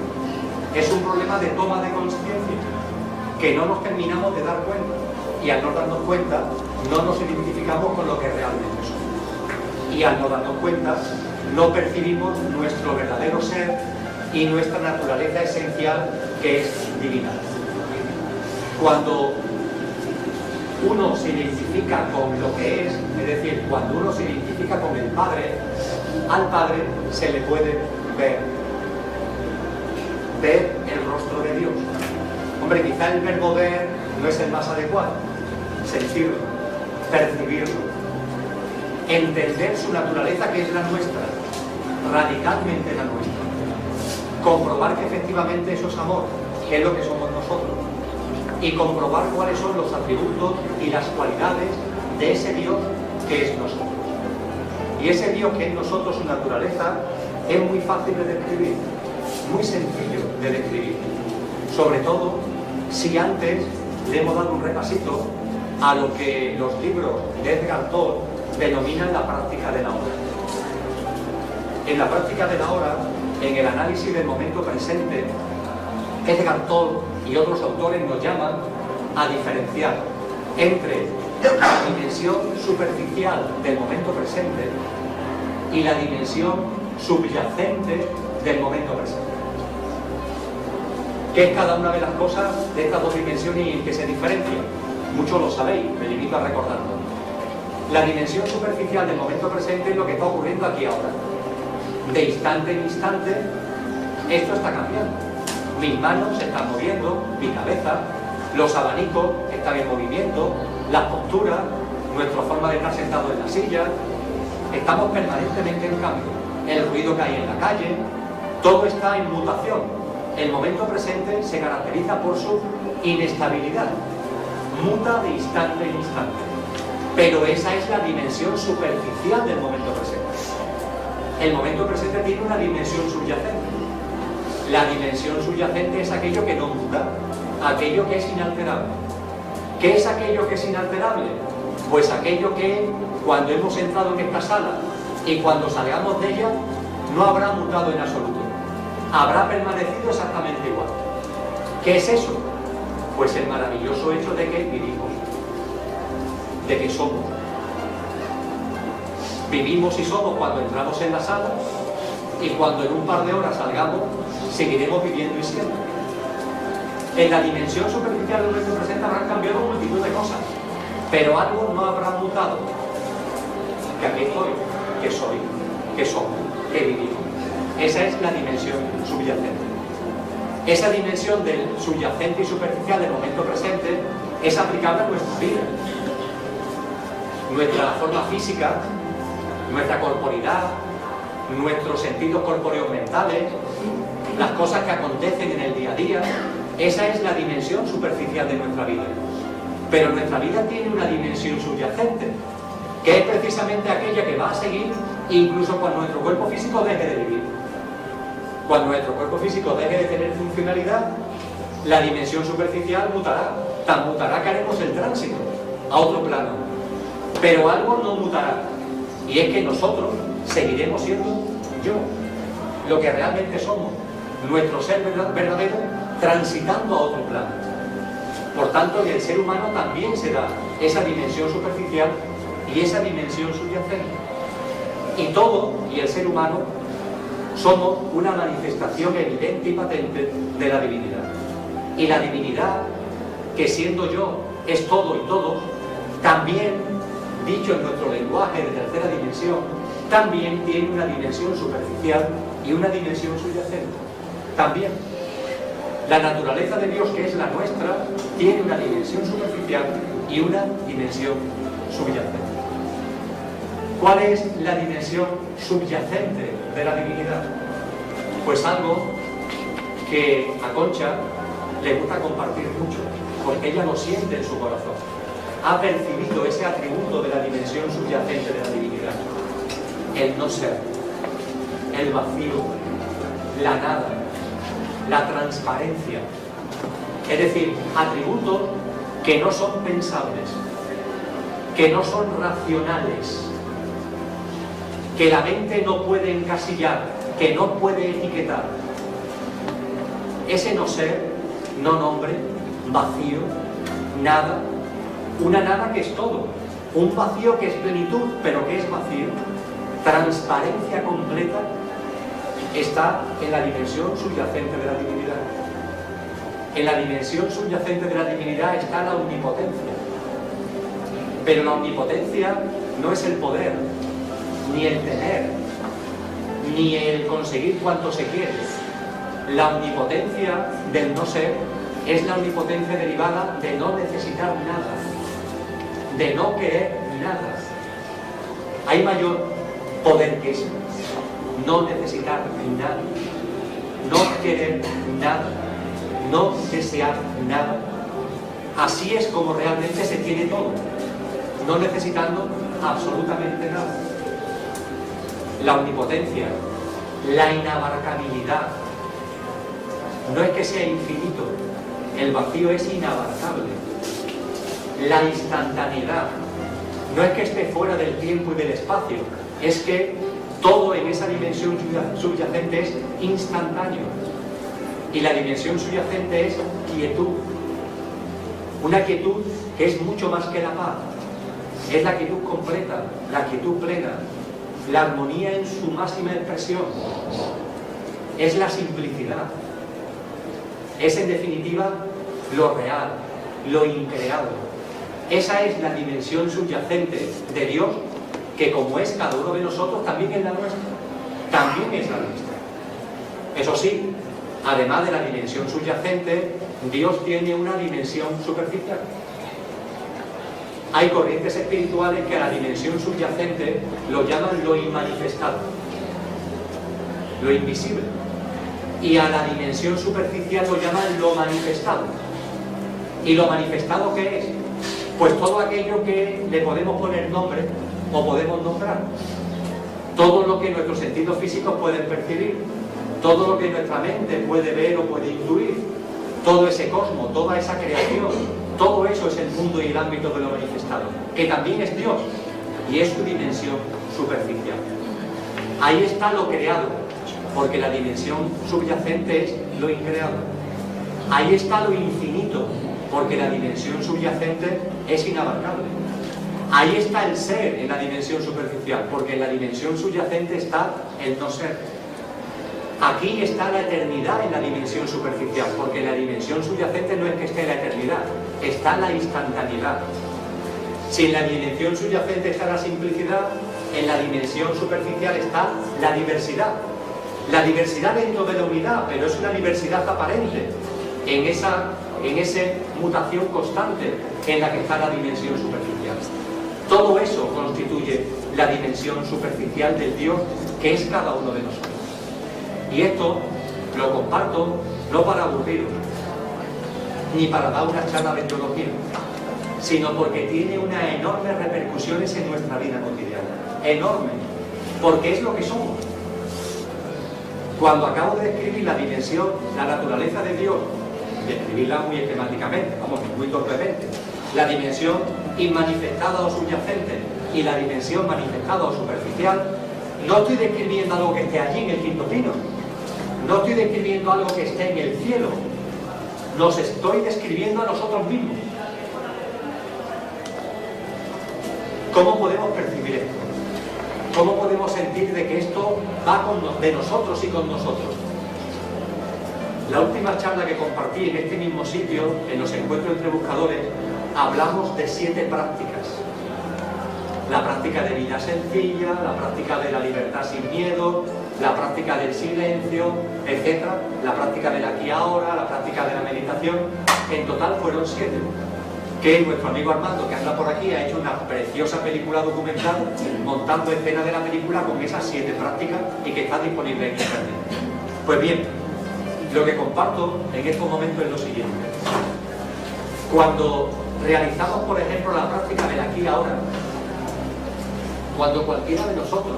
Es un problema de toma de conciencia, que no nos terminamos de dar cuenta. Y al no darnos cuenta, no nos identificamos con lo que realmente somos. Y al no darnos cuenta, no percibimos nuestro verdadero ser y nuestra naturaleza esencial, que es divina. Cuando uno se identifica con lo que es decir, cuando uno se identifica con el Padre, al Padre se le puede ver el rostro de Dios. Hombre, quizá el verbo ver no es el más adecuado. Sentirlo, percibirlo, entender su naturaleza, que es la nuestra, radicalmente la nuestra, comprobar que efectivamente eso es amor, que es lo que somos nosotros, y comprobar cuáles son los atributos y las cualidades de ese Dios que es nosotros. Y ese Dios que es nosotros, su naturaleza, es muy fácil de describir, muy sencillo de describir, sobre todo si antes le hemos dado un repasito a lo que los libros de Edgar Toll denominan la práctica de la hora. En la práctica de la hora, en el análisis del momento presente, Edgar Toll y otros autores nos llaman a diferenciar entre la dimensión superficial del momento presente y la dimensión subyacente del momento presente. ¿Qué es cada una de las cosas de estas dos dimensiones y en qué se diferencian? Muchos lo sabéis, me limito a recordarlo. La dimensión superficial del momento presente es lo que está ocurriendo aquí ahora. De instante en instante, esto está cambiando. Mis manos se están moviendo, mi cabeza, los abanicos están en movimiento, las posturas, nuestra forma de estar sentado en la silla. Estamos permanentemente en cambio. El ruido que hay en la calle, todo está en mutación. El momento presente se caracteriza por su inestabilidad. Muta de instante en instante. Pero esa es la dimensión superficial del momento presente. El momento presente tiene una dimensión subyacente. La dimensión subyacente es aquello que no muta, aquello que es inalterable. ¿Qué es aquello que es inalterable? Pues aquello que cuando hemos entrado en esta sala y cuando salgamos de ella no habrá mutado en absoluto. Habrá permanecido exactamente igual. ¿Qué es eso? Pues el maravilloso hecho de que vivimos, de que somos. Vivimos y somos cuando entramos en la sala y cuando en un par de horas salgamos, seguiremos viviendo y siendo. En la dimensión superficial del momento presente habrán cambiado multitud de cosas, pero algo no habrá mutado. Que aquí estoy, que soy, que somos, que vivimos. Esa es la dimensión subyacente. Esa dimensión del subyacente y superficial del momento presente es aplicable a nuestra vida. Nuestra forma física, nuestra corporidad, nuestros sentidos corpóreos mentales, las cosas que acontecen en el día a día, esa es la dimensión superficial de nuestra vida. Pero nuestra vida tiene una dimensión subyacente, que es precisamente aquella que va a seguir incluso cuando nuestro cuerpo físico deje de vivir. Cuando nuestro cuerpo físico deje de tener funcionalidad, la dimensión superficial mutará. Tan mutará que haremos el tránsito a otro plano. Pero algo no mutará, y es que nosotros seguiremos siendo yo, lo que realmente somos, nuestro ser verdadero, transitando a otro plano. Por tanto, en el ser humano también se da esa dimensión superficial y esa dimensión subyacente. Y todo, y el ser humano, somos una manifestación evidente y patente de la divinidad. Y la divinidad, que siendo yo es todo y todos, también, dicho en nuestro lenguaje de tercera dimensión, también tiene una dimensión superficial y una dimensión subyacente. También. La naturaleza de Dios, que es la nuestra, tiene una dimensión superficial y una dimensión subyacente. ¿Cuál es la dimensión subyacente de la divinidad? Pues algo que a Concha le gusta compartir mucho, porque ella lo siente en su corazón. Ha percibido ese atributo de la dimensión subyacente de la divinidad. El no ser, el vacío, la nada, la transparencia. Es decir, atributos que no son pensables, que no son racionales, que la mente no puede encasillar, que no puede etiquetar. Ese no ser, no nombre, vacío, nada, una nada que es todo, un vacío que es plenitud, pero que es vacío, transparencia completa, está en la dimensión subyacente de la divinidad. En la dimensión subyacente de la divinidad está la omnipotencia. Pero la omnipotencia no es el poder, ni el tener, ni el conseguir cuanto se quiere. La omnipotencia del no ser es la omnipotencia derivada de no necesitar nada, de no querer nada. Hay mayor poder que eso. No necesitar nada, no querer nada, no desear nada. Así es como realmente se tiene todo, no necesitando absolutamente nada. La omnipotencia, la inabarcabilidad, no es que sea infinito, el vacío es inabarcable. La instantaneidad, no es que esté fuera del tiempo y del espacio, es que todo en esa dimensión subyacente es instantáneo. Y la dimensión subyacente es quietud. Una quietud que es mucho más que la paz. Es la quietud completa, la quietud plena, la armonía en su máxima expresión. Es la simplicidad. Es en definitiva lo real, lo increado. Esa es la dimensión subyacente de Dios, que como es cada uno de nosotros, también es la nuestra, también es la nuestra. Eso sí, además de la dimensión subyacente, Dios tiene una dimensión superficial. Hay corrientes espirituales que a la dimensión subyacente lo llaman lo inmanifestado, lo invisible, y a la dimensión superficial lo llaman lo manifestado. ¿Y lo manifestado qué es? Pues todo aquello que le podemos poner nombre o podemos nombrar. Todo lo que nuestros sentidos físicos pueden percibir, todo lo que nuestra mente puede ver o puede intuir, todo ese cosmos, toda esa creación, todo eso es el mundo y el ámbito de lo manifestado, que también es Dios y es su dimensión superficial. Ahí está lo creado, porque la dimensión subyacente es lo increado. Ahí está lo infinito, porque la dimensión subyacente es inabarcable. Ahí está el ser en la dimensión superficial, porque en la dimensión subyacente está el no ser. Aquí está la eternidad en la dimensión superficial, porque en la dimensión subyacente no es que esté la eternidad, está la instantaneidad. Si en la dimensión subyacente está la simplicidad, en la dimensión superficial está la diversidad. La diversidad dentro de la unidad, pero es una diversidad aparente, en esa mutación constante en la que está la dimensión superficial. Todo eso constituye la dimensión superficial del Dios que es cada uno de nosotros. Y esto lo comparto no para aburriros, ni para dar una charla de teología, sino porque tiene unas enormes repercusiones en nuestra vida cotidiana. Enormes, porque es lo que somos. Cuando acabo de describir la dimensión, la naturaleza de Dios, describirla muy esquemáticamente, vamos, muy torpemente, la dimensión inmanifestada o subyacente y la dimensión manifestada o superficial, no estoy describiendo algo que esté allí en el quinto pino, no estoy describiendo algo que esté en el cielo, nos estoy describiendo a nosotros mismos. ¿Cómo podemos percibir esto? ¿Cómo podemos sentir de que esto va de nosotros y con nosotros? La última charla que compartí en este mismo sitio, en los encuentros entre buscadores, hablamos de 7 prácticas. La práctica de vida sencilla, la práctica de la libertad sin miedo, la práctica del silencio, etc. La práctica del aquí y ahora, la práctica de la meditación. En total fueron 7. Que nuestro amigo Armando, que anda por aquí, ha hecho una preciosa película documental montando escenas de la película con esas 7 prácticas y que está disponible en internet. Pues bien, lo que comparto en estos momentos es lo siguiente. Cuando realizamos, por ejemplo, la práctica del aquí y ahora, cuando cualquiera de nosotros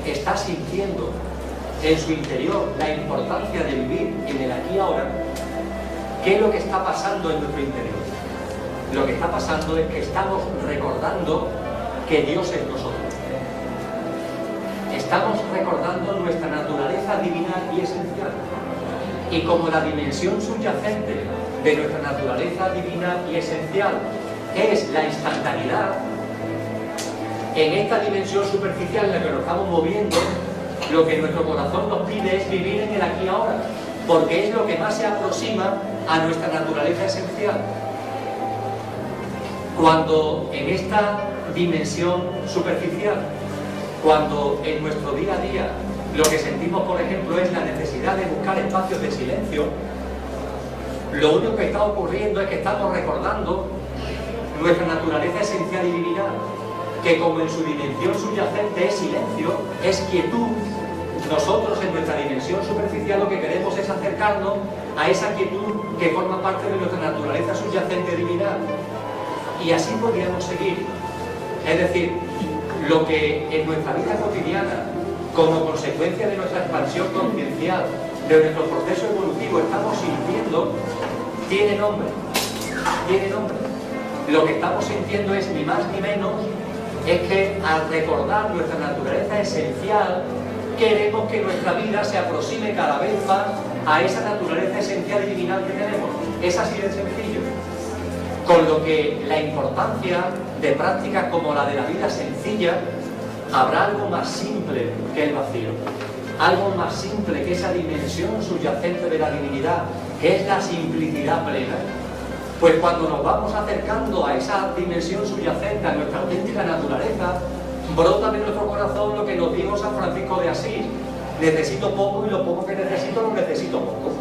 está sintiendo en su interior la importancia de vivir en el aquí y ahora, ¿qué es lo que está pasando en nuestro interior? Lo que está pasando es que estamos recordando que Dios es nosotros. Estamos recordando nuestra naturaleza divina y esencial. Y como la dimensión subyacente de nuestra naturaleza divina y esencial es la instantaneidad, en esta dimensión superficial en la que nos estamos moviendo, lo que nuestro corazón nos pide es vivir en el aquí y ahora, porque es lo que más se aproxima a nuestra naturaleza esencial. Cuando en esta dimensión superficial, cuando en nuestro día a día lo que sentimos, por ejemplo, es la necesidad de buscar espacios de silencio, lo único que está ocurriendo es que estamos recordando nuestra naturaleza esencial y divina, que como en su dimensión subyacente es silencio, es quietud. Nosotros en nuestra dimensión superficial lo que queremos es acercarnos a esa quietud que forma parte de nuestra naturaleza subyacente divina. Y así podríamos seguir. Es decir, lo que en nuestra vida cotidiana, como consecuencia de nuestra expansión conciencial, de nuestro proceso evolutivo, estamos sintiendo, tiene nombre. Tiene nombre. Lo que estamos sintiendo es ni más ni menos, es que al recordar nuestra naturaleza esencial, queremos que nuestra vida se aproxime cada vez más a esa naturaleza esencial y divinal que tenemos. Es así de sencillo. Con lo que la importancia de prácticas como la de la vida sencilla, habrá algo más simple que el vacío, algo más simple que esa dimensión subyacente de la divinidad, que es la simplicidad plena. Pues cuando nos vamos acercando a esa dimensión subyacente, a nuestra auténtica naturaleza, brota de nuestro corazón lo que nos dijo San Francisco de Asís: necesito poco y lo poco que necesito lo necesito poco.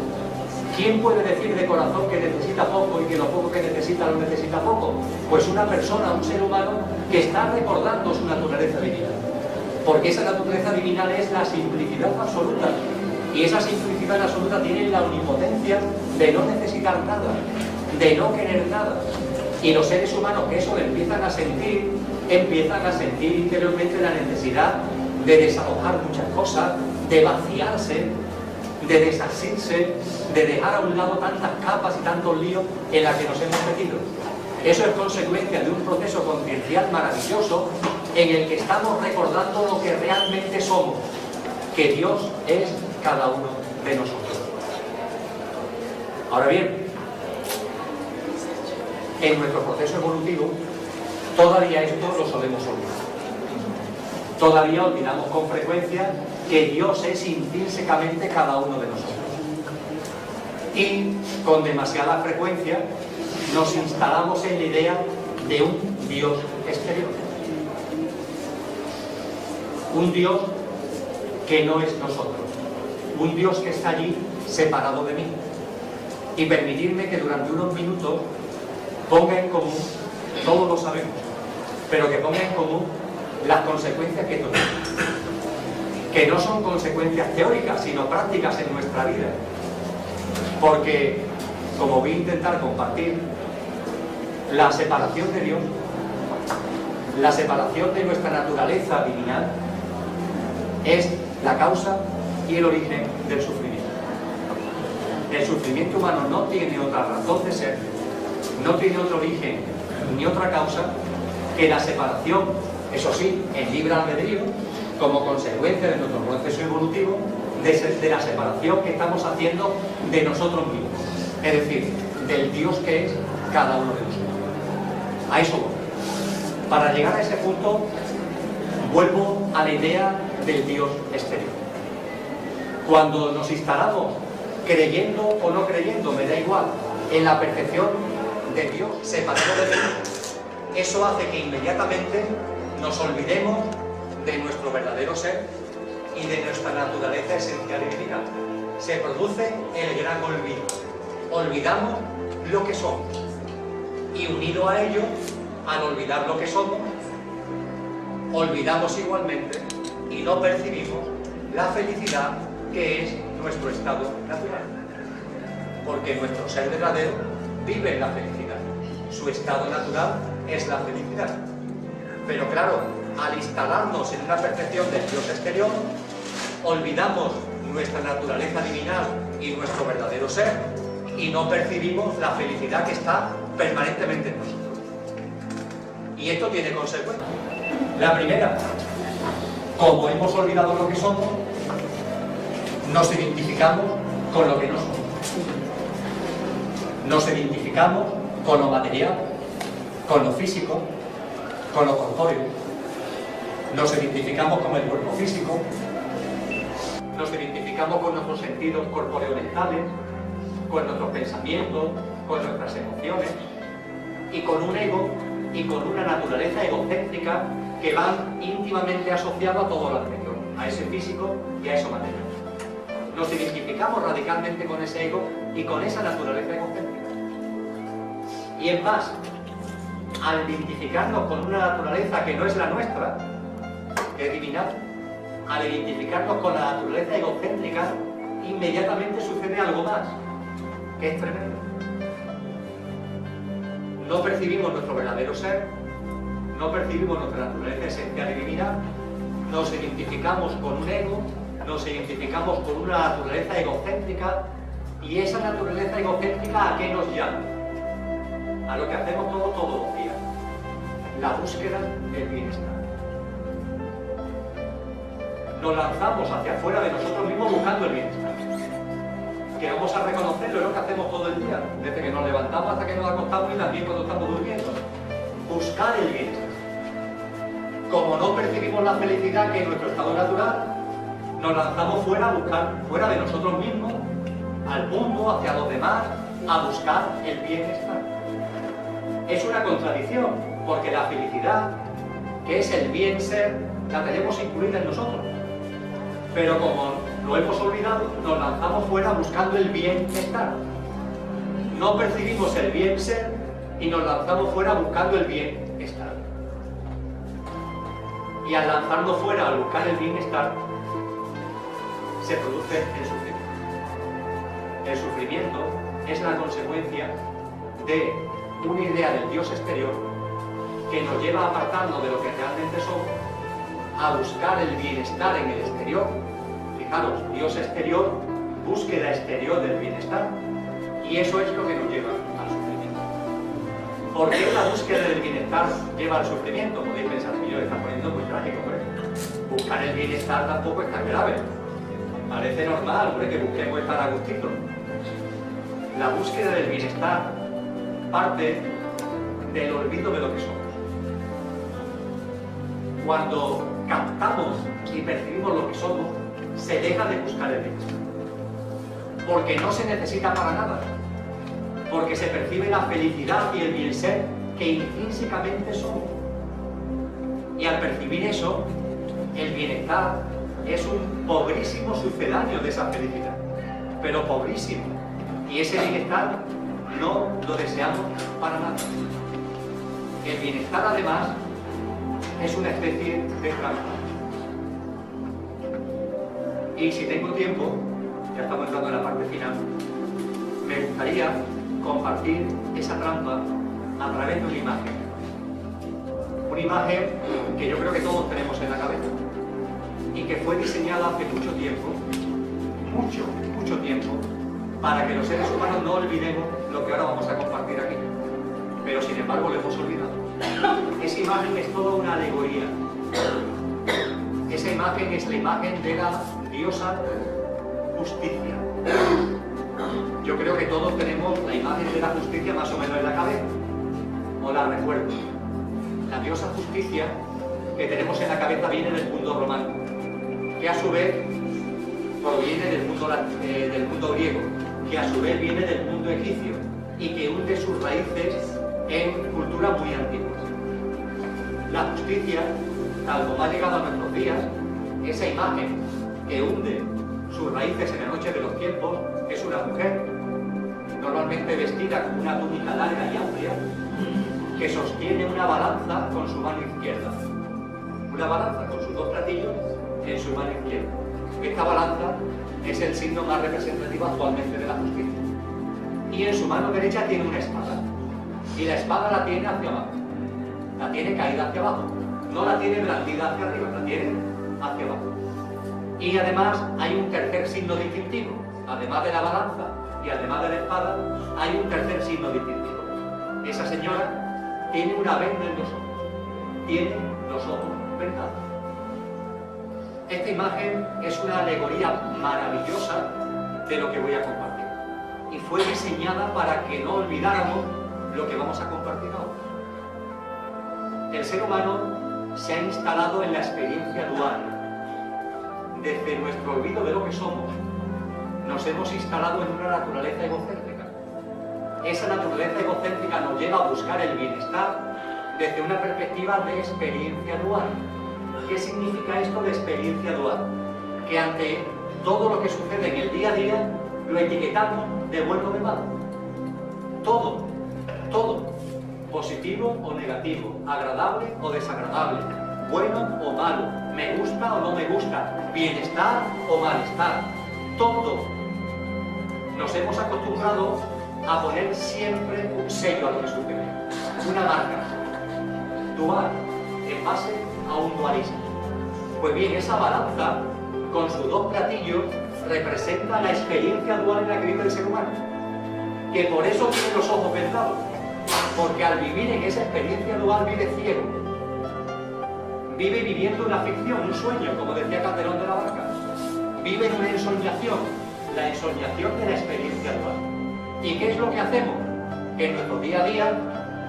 ¿Quién puede decir de corazón que necesita poco y que lo poco que necesita lo necesita poco? Pues una persona, un ser humano que está recordando su naturaleza divina. Porque esa naturaleza divina es la simplicidad absoluta. Y esa simplicidad absoluta tiene la omnipotencia de no necesitar nada, de no querer nada. Y los seres humanos que eso lo empiezan a sentir interiormente la necesidad de desalojar muchas cosas, de vaciarse, de desasirse, de dejar a un lado tantas capas y tantos líos en las que nos hemos metido. Eso es consecuencia de un proceso conciencial maravilloso en el que estamos recordando lo que realmente somos, que Dios es cada uno de nosotros. Ahora bien, en nuestro proceso evolutivo, todavía esto lo solemos olvidar. Todavía olvidamos con frecuencia que Dios es intrínsecamente cada uno de nosotros. Y con demasiada frecuencia nos instalamos en la idea de un Dios exterior. Un Dios que no es nosotros. Un Dios que está allí separado de mí. Y permitirme que durante unos minutos ponga en común, todos lo sabemos, pero que ponga en común las consecuencias que esto tiene. Que no son consecuencias teóricas, sino prácticas en nuestra vida. Porque, como voy a intentar compartir, la separación de Dios, la separación de nuestra naturaleza divinal, es la causa y el origen del sufrimiento. El sufrimiento humano no tiene otra razón de ser, no tiene otro origen ni otra causa que la separación, eso sí, en libre albedrío, como consecuencia de nuestro proceso evolutivo, de la separación que estamos haciendo de nosotros mismos, es decir, del Dios que es cada uno de nosotros. A eso voy. Para llegar a ese punto, vuelvo a la idea del Dios exterior. Cuando nos instalamos, creyendo o no creyendo, me da igual, en la percepción de Dios separado de Dios, eso hace que inmediatamente nos olvidemos de nuestro verdadero ser y de nuestra naturaleza esencial y divinal. Se produce el gran olvido. Olvidamos lo que somos. Y unido a ello, al olvidar lo que somos, olvidamos igualmente y no percibimos la felicidad que es nuestro estado natural. Porque nuestro ser verdadero vive en la felicidad. Su estado natural es la felicidad. Pero claro, al instalarnos en una percepción del Dios exterior, olvidamos nuestra naturaleza divinal y nuestro verdadero ser y no percibimos la felicidad que está permanentemente en nosotros. Y esto tiene consecuencias. La primera, como hemos olvidado lo que somos, nos identificamos con lo que no somos. Nos identificamos con lo material, con lo físico, con lo corpóreo. Nos identificamos con el cuerpo físico, nos identificamos con nuestros sentidos corpóreo-mentales, con nuestros pensamientos, con nuestras emociones, y con un ego y con una naturaleza egocéntrica que van íntimamente asociados a todo lo anterior, a ese físico y a eso material. Nos identificamos radicalmente con ese ego y con esa naturaleza egocéntrica. Y en más, al identificarnos con una naturaleza que no es la nuestra, que es divinal, al identificarnos con la naturaleza egocéntrica, inmediatamente sucede algo más, que es tremendo. No percibimos nuestro verdadero ser, no percibimos nuestra naturaleza esencial y divinal, nos identificamos con un ego, nos identificamos con una naturaleza egocéntrica, y esa naturaleza egocéntrica, ¿a qué nos llama? A lo que hacemos todos los días, la búsqueda del bienestar. Nos lanzamos hacia afuera de nosotros mismos buscando el bienestar. Que vamos a reconocerlo, es lo que hacemos todo el día, desde que nos levantamos hasta que nos acostamos y también cuando estamos durmiendo. Buscar el bienestar. Como no percibimos la felicidad que es nuestro estado natural, nos lanzamos fuera a buscar, fuera de nosotros mismos, al mundo, hacia los demás, a buscar el bienestar. Es una contradicción, porque la felicidad, que es el bien ser, la tenemos incluida en nosotros. Pero como lo hemos olvidado, nos lanzamos fuera buscando el bienestar. No percibimos el bien ser y nos lanzamos fuera buscando el bienestar. Y al lanzarnos fuera a buscar el bienestar, se produce el sufrimiento. El sufrimiento es la consecuencia de una idea del Dios exterior que nos lleva a apartarnos de lo que realmente somos, a buscar el bienestar en el exterior. Fijaros, Dios exterior, búsqueda exterior del bienestar, y eso es lo que nos lleva al sufrimiento. ¿Por qué la búsqueda del bienestar lleva al sufrimiento? Podéis pensar que yo le está poniendo muy trágico, hombre. Buscar el bienestar tampoco es tan grave. Parece normal, hombre, que busquemos estar a gustito. La búsqueda del bienestar parte del olvido de lo que somos. Cuando captamos y percibimos lo que somos, se deja de buscar el bienestar. Porque no se necesita para nada. Porque se percibe la felicidad y el bien ser que intrínsecamente somos. Y al percibir eso, el bienestar es un pobrísimo sucedáneo de esa felicidad. Pero pobrísimo. Y ese bienestar no lo deseamos para nada. El bienestar, además, es una especie de trampa. Y si tengo tiempo, ya estamos entrando en la parte final, me gustaría compartir esa trampa a través de una imagen. Una imagen que yo creo que todos tenemos en la cabeza y que fue diseñada hace mucho tiempo, mucho tiempo, para que los seres humanos no olvidemos lo que ahora vamos a compartir aquí. Pero sin embargo lo hemos olvidado. Esa imagen es toda una alegoría. Esa imagen es la imagen de la diosa justicia. Yo creo que todos tenemos la imagen de la justicia más o menos en la cabeza, o la recuerdo. La diosa justicia que tenemos en la cabeza viene del mundo romano, que a su vez proviene del mundo griego, que a su vez viene del mundo egipcio y que hunde sus raíces en culturas muy antiguas. La justicia, tal como ha llegado a nuestros días, esa imagen que hunde sus raíces en la noche de los tiempos, es una mujer, normalmente vestida con una túnica larga y amplia, que sostiene una balanza con su mano izquierda. Una balanza con sus dos platillos en su mano izquierda. Esta balanza es el signo más representativo actualmente de la justicia. Y en su mano derecha tiene una espada. Y la espada la tiene hacia abajo. La tiene caída hacia abajo. No la tiene blandida hacia arriba, la tiene hacia abajo. Y además hay un tercer signo distintivo. Además de la balanza y además de la espada, hay un tercer signo distintivo. Esa señora tiene una venda en los ojos. Tiene los ojos vendados. Esta imagen es una alegoría maravillosa de lo que voy a compartir. Y fue diseñada para que no olvidáramos lo que vamos a compartir ahora. El ser humano se ha instalado en la experiencia dual. Desde nuestro olvido de lo que somos, nos hemos instalado en una naturaleza egocéntrica. Esa naturaleza egocéntrica nos lleva a buscar el bienestar desde una perspectiva de experiencia dual. ¿Qué significa esto de experiencia dual? Que ante todo lo que sucede en el día a día, lo etiquetamos de bueno o de malo. Todo, positivo o negativo, agradable o desagradable, bueno o malo, me gusta o no me gusta, bienestar o malestar, todo. Nos hemos acostumbrado a poner siempre un sello a lo que sucede, una marca dual, en base a un dualismo. Pues bien, esa balanza, con sus dos platillos, representa la experiencia dual en la que vive el ser humano, que por eso tiene los ojos vendados, porque al vivir en esa experiencia dual vive ciego, vive viviendo una ficción, un sueño, como decía Calderón de la Barca, vive en una ensoñación, la ensoñación de la experiencia dual. ¿Y qué es lo que hacemos? Que en nuestro día a día,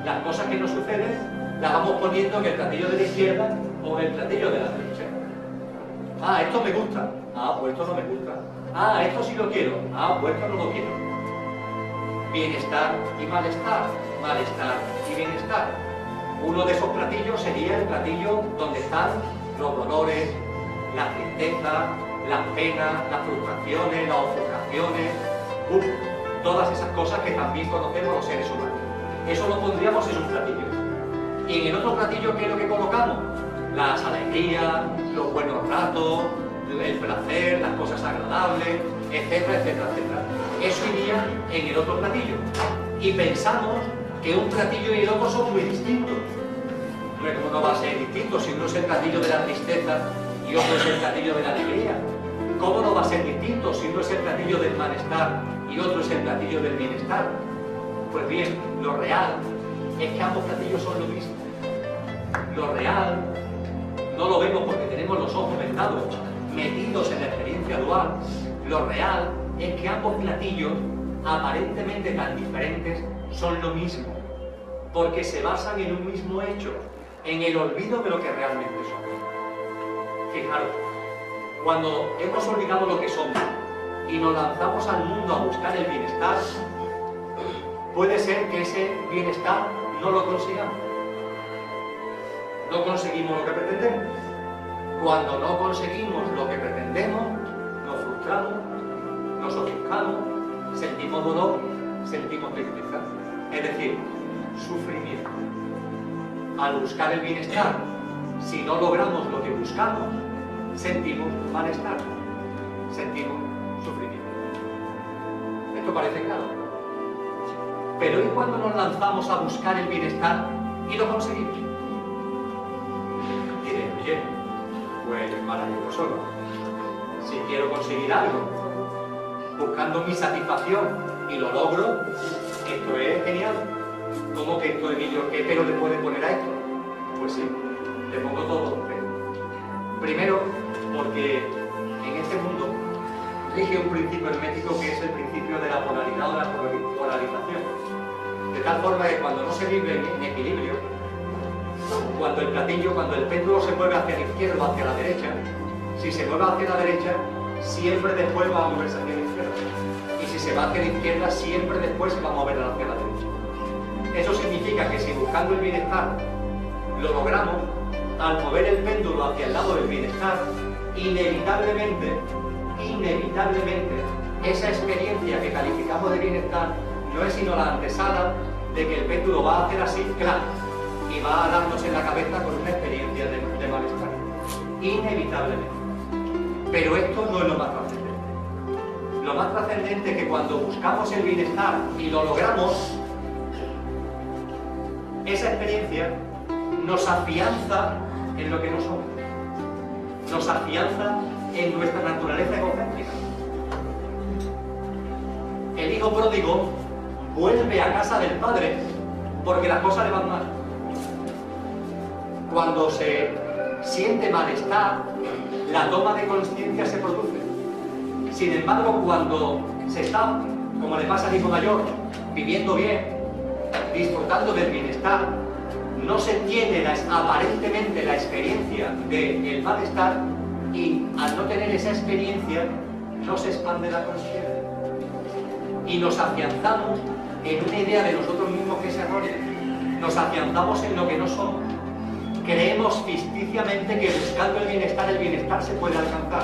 las cosas que nos suceden, las vamos poniendo en el platillo de la izquierda o en el platillo de la derecha. Ah, esto me gusta. Ah, pues esto no me gusta. Ah, esto sí lo quiero. Ah, pues esto no lo quiero. Bienestar y malestar. Malestar y bienestar. Uno de esos platillos sería el platillo donde están los dolores, la tristeza, las penas, las frustraciones, las ofuscaciones, todas esas cosas que también conocemos los seres humanos. Eso lo pondríamos en un platillo. Y en el otro platillo, ¿qué es lo que colocamos? Las alegrías, los buenos ratos, el placer, las cosas agradables, etcétera, etcétera, etcétera. Eso iría en el otro platillo. Y pensamos que un platillo y el otro son muy distintos. ¿Cómo no va a ser distinto si uno es el platillo de la tristeza y otro es el platillo de la alegría? ¿Cómo no va a ser distinto si uno es el platillo del malestar y otro es el platillo del bienestar? Pues bien, lo real es que ambos platillos son lo mismo. Lo real no lo vemos porque tenemos los ojos vendados, metidos en la experiencia dual. Lo real es que ambos platillos, aparentemente tan diferentes, son lo mismo, porque se basan en un mismo hecho, en el olvido de lo que realmente somos. Fijaros, cuando hemos olvidado lo que somos y nos lanzamos al mundo a buscar el bienestar, puede ser que ese bienestar no lo consigamos. No conseguimos lo que pretendemos. Cuando no conseguimos lo que pretendemos, nos frustramos, nos ofuscamos, sentimos dolor, sentimos tristeza. Es decir, sufrimiento. Al buscar el bienestar, si no logramos lo que buscamos, sentimos malestar, sentimos sufrimiento. Esto parece claro. Pero ¿y cuando nos lanzamos a buscar el bienestar y lo conseguimos? Diré, oye, pues maravilloso, ¿no? Si quiero conseguir algo, buscando mi satisfacción y lo logro, esto es genial. ¿Cómo que esto, Emilio, qué pero le puede poner a esto? Pues sí, le pongo todos los peros. Primero, porque en este mundo rige un principio hermético que es el principio de la polaridad o la polarización. De tal forma que cuando no se vive en equilibrio, cuando el platillo, cuando el péndulo se mueve hacia la izquierda o hacia la derecha, si se mueve hacia la derecha, siempre después va a moverse hacia la izquierda. Y si se va hacia la izquierda, siempre después se va a mover hacia la derecha. Eso significa que si buscando el bienestar lo logramos, al mover el péndulo hacia el lado del bienestar, inevitablemente, esa experiencia que calificamos de bienestar no es sino la antesala de que el péndulo va a hacer así, clac, y va a darnos en la cabeza con una experiencia de malestar. Inevitablemente. Pero esto no es lo más trascendente. Lo más trascendente es que cuando buscamos el bienestar y lo logramos, esa experiencia nos afianza en lo que no somos. Nos afianza en nuestra naturaleza egocéntrica. El hijo pródigo vuelve a casa del padre porque las cosas le van mal. Cuando se siente malestar, la toma de conciencia se produce. Sin embargo, cuando se está, como le pasa al hijo mayor, viviendo bien, disfrutando del bienestar, no se tiene aparentemente la experiencia del malestar y al no tener esa experiencia no se expande la conciencia. Y nos afianzamos en una idea de nosotros mismos que es errónea. Nos afianzamos en lo que no somos. Creemos ficticiamente que buscando el bienestar se puede alcanzar.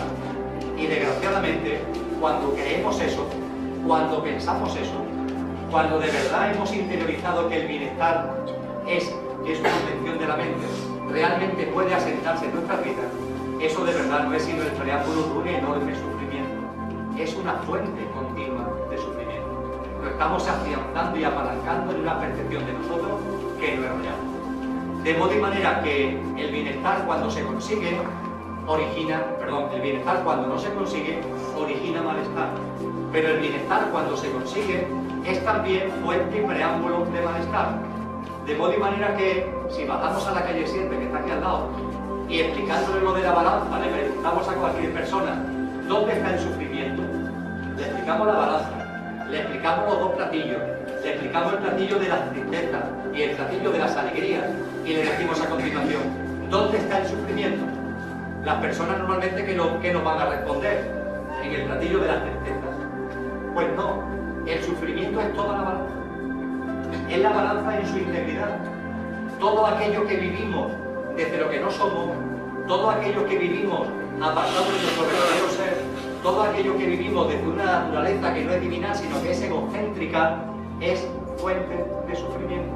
Y desgraciadamente, cuando creemos eso, cuando pensamos eso, cuando de verdad hemos interiorizado que el bienestar es una invención de la mente, realmente puede asentarse en nuestras vidas, eso de verdad no es sino el preámbulo de un enorme sufrimiento. Es una fuente continua de sufrimiento. Lo estamos afianzando y apalancando en una percepción de nosotros que no es real. De modo y manera que el bienestar cuando se consigue, el bienestar cuando no se consigue, origina malestar. Pero el bienestar cuando se consigue es también fuente y preámbulo de malestar. De modo y manera que, si bajamos a la calle 7, que está aquí al lado, y explicándole lo de la balanza, le preguntamos a cualquier persona, ¿dónde está el sufrimiento? Le explicamos la balanza, le explicamos los dos platillos, le explicamos el platillo de las tristezas y el platillo de las alegrías, y le decimos a continuación, ¿dónde está el sufrimiento? Las personas normalmente que nos van a responder en el platillo de las tristezas. Pues no, el sufrimiento es toda la balanza. Es la balanza en su integridad. Todo aquello que vivimos desde lo que no somos, todo aquello que vivimos apartado de nuestro verdadero ser, todo aquello que vivimos desde una naturaleza que no es divina, sino que es egocéntrica, es fuente de sufrimiento.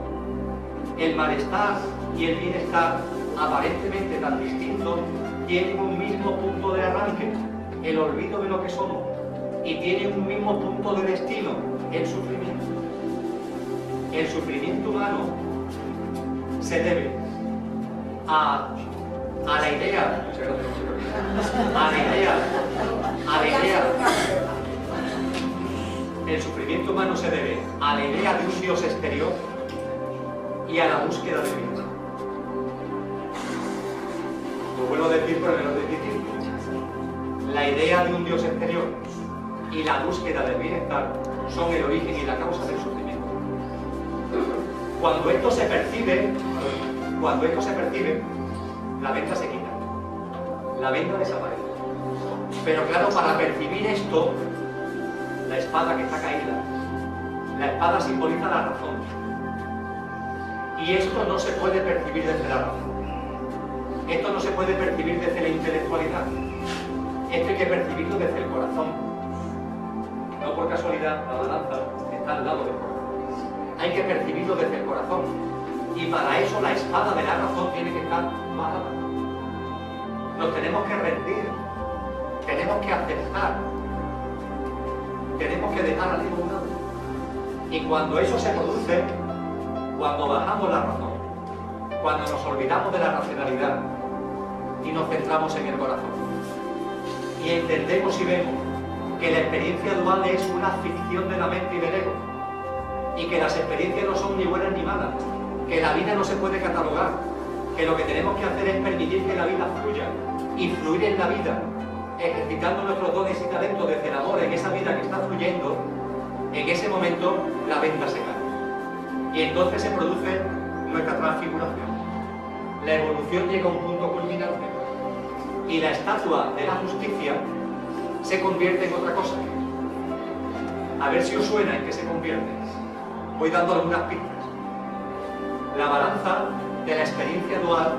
El malestar y el bienestar, aparentemente tan distintos, tienen un mismo punto de arranque, el olvido de lo que somos, y tienen un mismo punto de destino, el sufrimiento. El sufrimiento humano se debe a la idea, el sufrimiento humano se debe a la idea de un Dios exterior y a la búsqueda de vida. Lo vuelvo a decir, pero me lo difícil. La idea de un Dios exterior y la búsqueda del bienestar son el origen y la causa del sufrimiento. Cuando esto se percibe, la venda se quita, la venda desaparece. Pero claro, para percibir esto, la espada que está caída, la espada simboliza la razón. Y esto no se puede percibir desde la razón. Esto no se puede percibir desde la intelectualidad. Esto hay que percibirlo desde el corazón. No por casualidad, la balanza está al lado del corazón. Hay que percibirlo desde el corazón. Y para eso la espada de la razón tiene que estar bajada. Nos tenemos que rendir. Tenemos que aceptar. Tenemos que dejar al ego a un lado. Y cuando eso se produce, cuando bajamos la razón, cuando nos olvidamos de la racionalidad y nos centramos en el corazón, y entendemos y vemos que la experiencia dual es una ficción de la mente y del ego, y que las experiencias no son ni buenas ni malas, que la vida no se puede catalogar, que lo que tenemos que hacer es permitir que la vida fluya, influir en la vida, ejercitando nuestros dones y talentos desde el amor en esa vida que está fluyendo. En ese momento la venda se cae y entonces se produce nuestra transfiguración. La evolución llega a un punto culminante y la estatua de la justicia se convierte en otra cosa. A ver si os suena en qué se convierte. Voy dando algunas pistas. La balanza de la experiencia dual,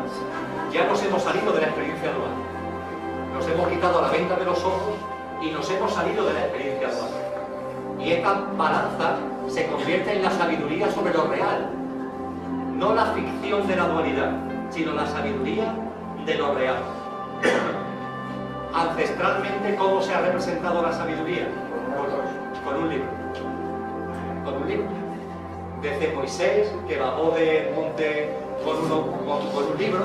ya nos hemos salido de la experiencia dual. Nos hemos quitado la venda de los ojos y nos hemos salido de la experiencia dual. Y esta balanza se convierte en la sabiduría sobre lo real. No la ficción de la dualidad, sino la sabiduría de lo real. Ancestralmente, ¿cómo se ha representado la sabiduría? Con un libro. Con un libro. Desde Moisés, que bajó del monte con un libro,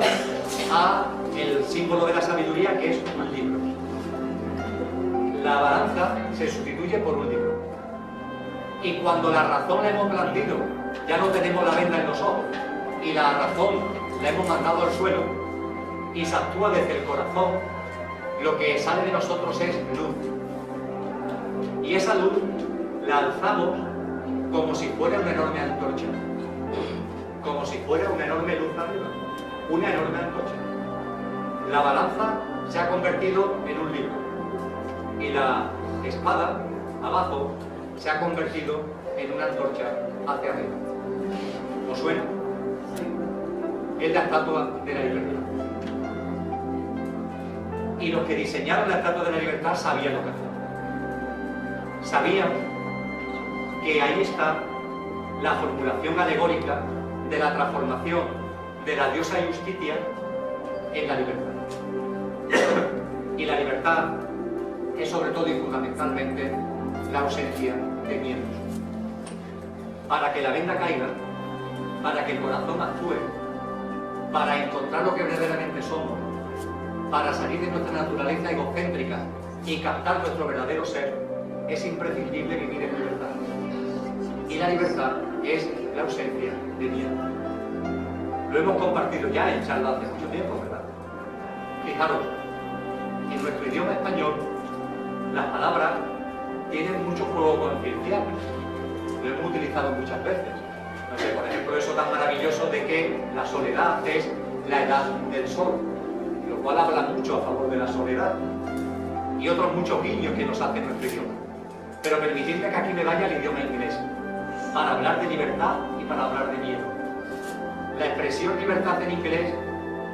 a el símbolo de la sabiduría, que es un libro. La balanza se sustituye por un libro. Y cuando la razón la hemos blandido, ya no tenemos la venda en los ojos, y la razón la hemos mandado al suelo, y se actúa desde el corazón, lo que sale de nosotros es luz. Y esa luz la alzamos como si fuera una enorme antorcha, como si fuera una enorme luz arriba, una enorme antorcha. La balanza se ha convertido en un libro y la espada abajo se ha convertido en una antorcha hacia arriba. ¿Os suena? Es la estatua de la libertad. Y los que diseñaron la estatua de la libertad sabían lo que hacían. Sabían que ahí está la formulación alegórica de la transformación de la diosa Justitia en la libertad. Y la libertad es sobre todo y fundamentalmente la ausencia de miedos. Para que la venda caiga, para que el corazón actúe, para encontrar lo que verdaderamente somos, para salir de nuestra naturaleza egocéntrica y captar nuestro verdadero ser, es imprescindible vivir en libertad. Y la libertad es la ausencia de miedo. Lo hemos compartido ya en charla hace mucho tiempo, ¿verdad? Fijaros, en nuestro idioma español, las palabras tienen mucho juego conciencial. Lo hemos utilizado muchas veces. No sé, por ejemplo, eso tan maravilloso de que la soledad es la edad del sol, lo cual habla mucho a favor de la soledad. Y otros muchos guiños que nos hace nuestro idioma. Pero permitidme que aquí me vaya al idioma inglés, para hablar de libertad y para hablar de miedo. La expresión libertad en inglés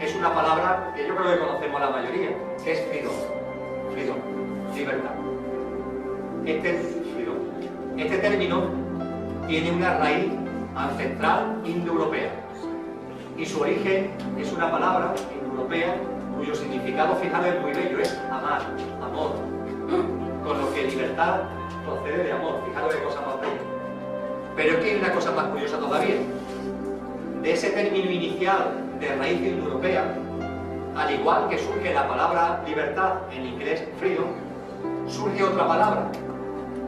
es una palabra que yo creo que conocemos la mayoría, que es freedom. Freedom, libertad. Este término tiene una raíz ancestral indoeuropea y su origen es una palabra indoeuropea cuyo significado, fijaros, es muy bello, es amar, amor, con lo que libertad procede de amor. Fijaros qué cosa más bella. Pero es que hay una cosa más curiosa todavía. De ese término inicial de raíz indoeuropea, al igual que surge la palabra libertad en inglés freedom, surge otra palabra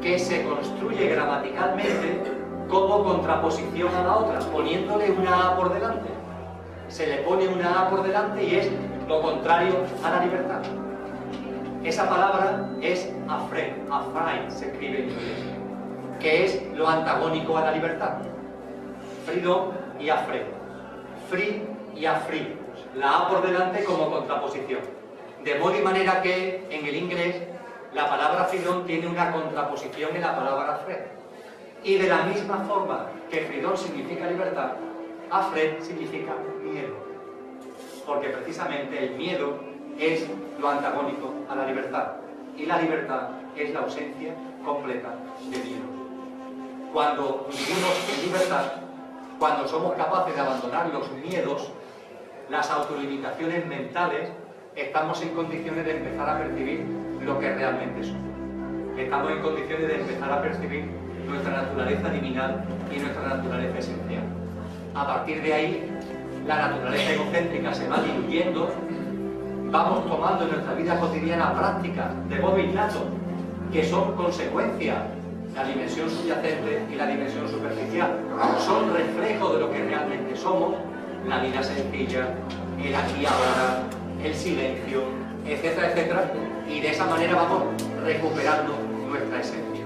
que se construye gramaticalmente como contraposición a la otra, poniéndole una A por delante. Se le pone una A por delante y es lo contrario a la libertad. Esa palabra es afraid se escribe en inglés, que es lo antagónico a la libertad. Freedom y afraid. Free y afraid. La A por delante como contraposición. De modo y manera que en el inglés la palabra freedom tiene una contraposición en la palabra afraid. Y de la misma forma que freedom significa libertad, afraid significa miedo. Porque precisamente el miedo es lo antagónico a la libertad. Y la libertad es la ausencia completa de miedo. Cuando vivimos en libertad, cuando somos capaces de abandonar los miedos, las autolimitaciones mentales, estamos en condiciones de empezar a percibir lo que realmente somos. Estamos en condiciones de empezar a percibir nuestra naturaleza divinal y nuestra naturaleza esencial. A partir de ahí, la naturaleza egocéntrica se va diluyendo, vamos tomando en nuestra vida cotidiana prácticas de modo innato, que son consecuencia, la dimensión subyacente y la dimensión superficial, son reflejo de lo que realmente somos, la vida sencilla, el aquí y ahora, el silencio, etcétera, etcétera, y de esa manera vamos recuperando nuestra esencia.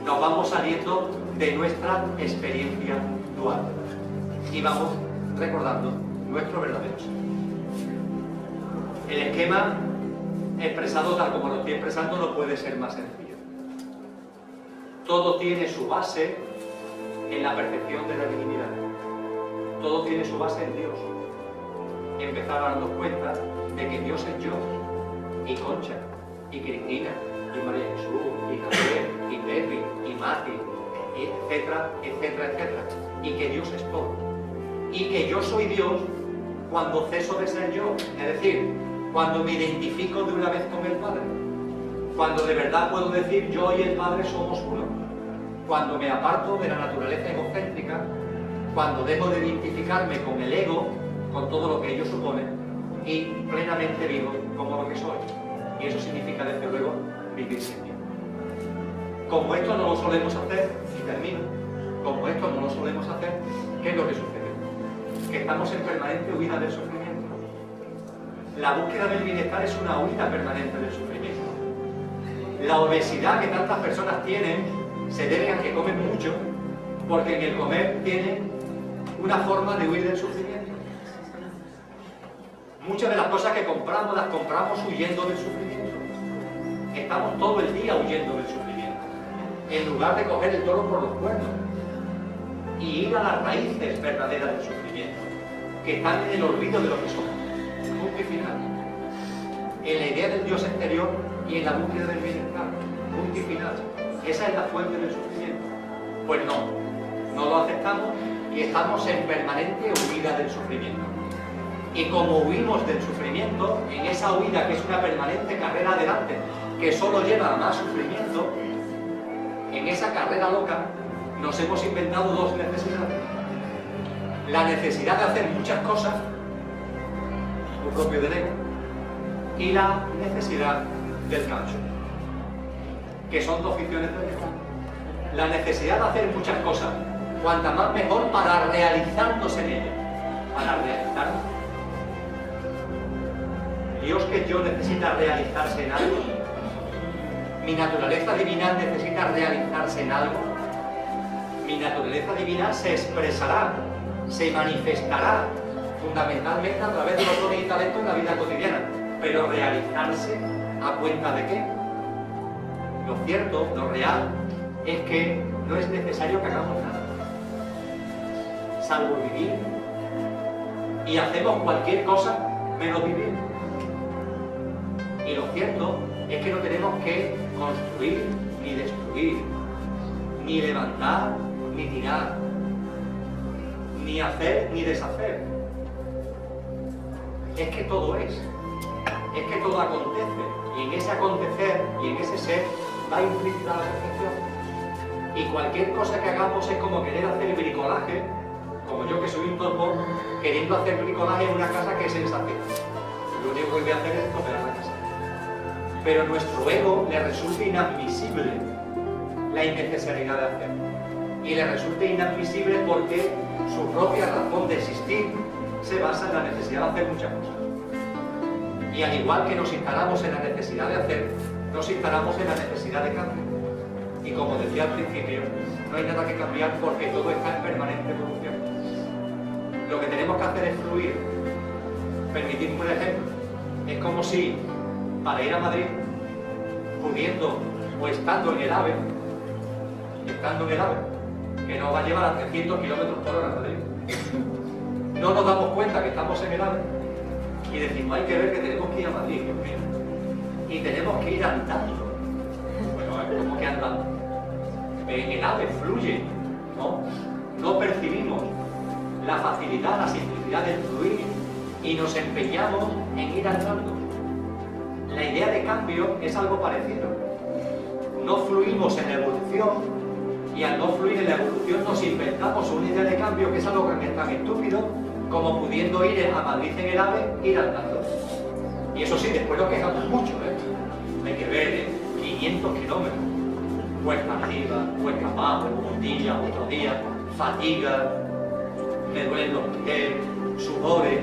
Nos vamos saliendo de nuestra experiencia dual y vamos recordando nuestro verdadero ser. El esquema expresado tal como lo estoy expresando no puede ser más sencillo. Todo tiene su base en la percepción de la divinidad. Todo tiene su base en Dios. Empezar a darnos cuenta de que Dios es yo, y Concha, y Cristina, y María Jesús, y Javier, y Pepi, y Mati, etcétera, etcétera, etcétera. Y que Dios es todo. Y que yo soy Dios cuando ceso de ser yo. Es decir, cuando me identifico de una vez con el Padre. Cuando de verdad puedo decir yo y el Padre somos uno. Cuando me aparto de la naturaleza egocéntrica, cuando dejo de identificarme con el ego, con todo lo que ello supone, y plenamente vivo como lo que soy. Y eso significa, desde luego, vivir sin miedo. Como esto no lo solemos hacer, y termino, como esto no lo solemos hacer, ¿qué es lo que sucede? Que estamos en permanente huida del sufrimiento. La búsqueda del bienestar es una huida permanente del sufrimiento. La obesidad que tantas personas tienen se debe a que comen mucho, porque en el comer tienen una forma de huir del sufrimiento. Muchas de las cosas que compramos las compramos huyendo del sufrimiento. Estamos todo el día huyendo del sufrimiento, en lugar de coger el toro por los cuernos y ir a las raíces verdaderas del sufrimiento, que están en el olvido de lo que somos. Punto y final. En la idea del Dios exterior y en la búsqueda del bienestar. Punto y final. Esa es la fuente del sufrimiento. Pues no lo aceptamos y estamos en permanente huida del sufrimiento. Y como huimos del sufrimiento, en esa huida que es una permanente carrera adelante, que solo lleva a más sufrimiento, en esa carrera loca nos hemos inventado dos necesidades. La necesidad de hacer muchas cosas, lo propio del ego, y la necesidad del cancho, que son dos ficciones del ego. La necesidad de hacer muchas cosas, cuanta más mejor para realizarnos en ellas, para realizarnos. Dios que es yo necesita realizarse en algo. Mi naturaleza divina necesita realizarse en algo. Mi naturaleza divina se expresará, se manifestará fundamentalmente a través de los dones y talentos en la vida cotidiana. Pero realizarse ¿a cuenta de qué? Lo cierto, lo real, es que no es necesario que hagamos nada, salvo vivir. Y hacemos cualquier cosa menos vivir. Y lo cierto es que no tenemos que construir ni destruir, ni levantar ni tirar, ni hacer ni deshacer. Es que todo es que todo acontece, y en ese acontecer y en ese ser va implícita la perfección. Y cualquier cosa que hagamos es como querer hacer bricolaje, como yo que soy un torpo, queriendo hacer bricolaje en una casa que es sensación. Lo único que voy a hacer es estropear la casa. Pero nuestro ego le resulta inadmisible la innecesidad de hacer. Y le resulta inadmisible porque su propia razón de existir se basa en la necesidad de hacer muchas cosas. Y al igual que nos instalamos en la necesidad de hacer, nos instalamos en la necesidad de cambio. Y como decía al principio, no hay nada que cambiar porque todo está en permanente evolución. Lo que tenemos que hacer es fluir. Permitidme un ejemplo. Es como si, para ir a Madrid, pudiendo o estando en el AVE, que nos va a llevar a 300 kilómetros por hora a Madrid, no nos damos cuenta que estamos en el AVE y decimos, hay que ver que tenemos que ir a Madrid, Dios mío, y tenemos que ir andando. Bueno, ¿cómo que andando? El AVE fluye, ¿no? No percibimos la facilidad, la simplicidad del fluir y nos empeñamos en ir andando. La idea de cambio es algo parecido. No fluimos en la evolución y al no fluir en la evolución nos inventamos una idea de cambio que es algo tan estúpido como pudiendo ir a Madrid en el AVE, ir andando. Y eso sí, después nos quejamos mucho, ¿eh? Hay que ver 500 kilómetros. Cuesta arriba, cuesta abajo, un día, otro día, fatiga, me duelen los pies, sudores.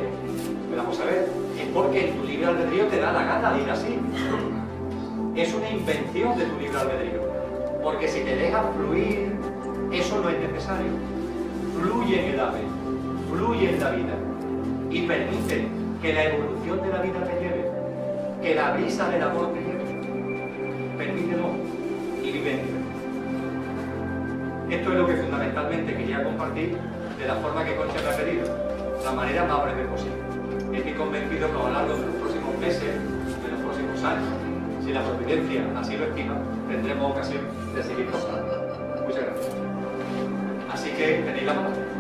Pero vamos a ver, es porque en tu libre albedrío te da la gana de ir así. Es una invención de tu libre albedrío. Porque si te dejas fluir, eso no es necesario. Fluye en el AVE, fluye en la vida y permite que la evolución de la vida te lleve, que la brisa del amor te lleve. Permítelo y vive en libertad. Esto es lo que fundamentalmente quería compartir de la forma que Concha me ha pedido, la manera más breve posible. Estoy convencido que a lo largo de los próximos meses, de los próximos años, si la providencia así lo estima, tendremos ocasión de seguir pasando. Muchas gracias. Así que tenéis la palabra.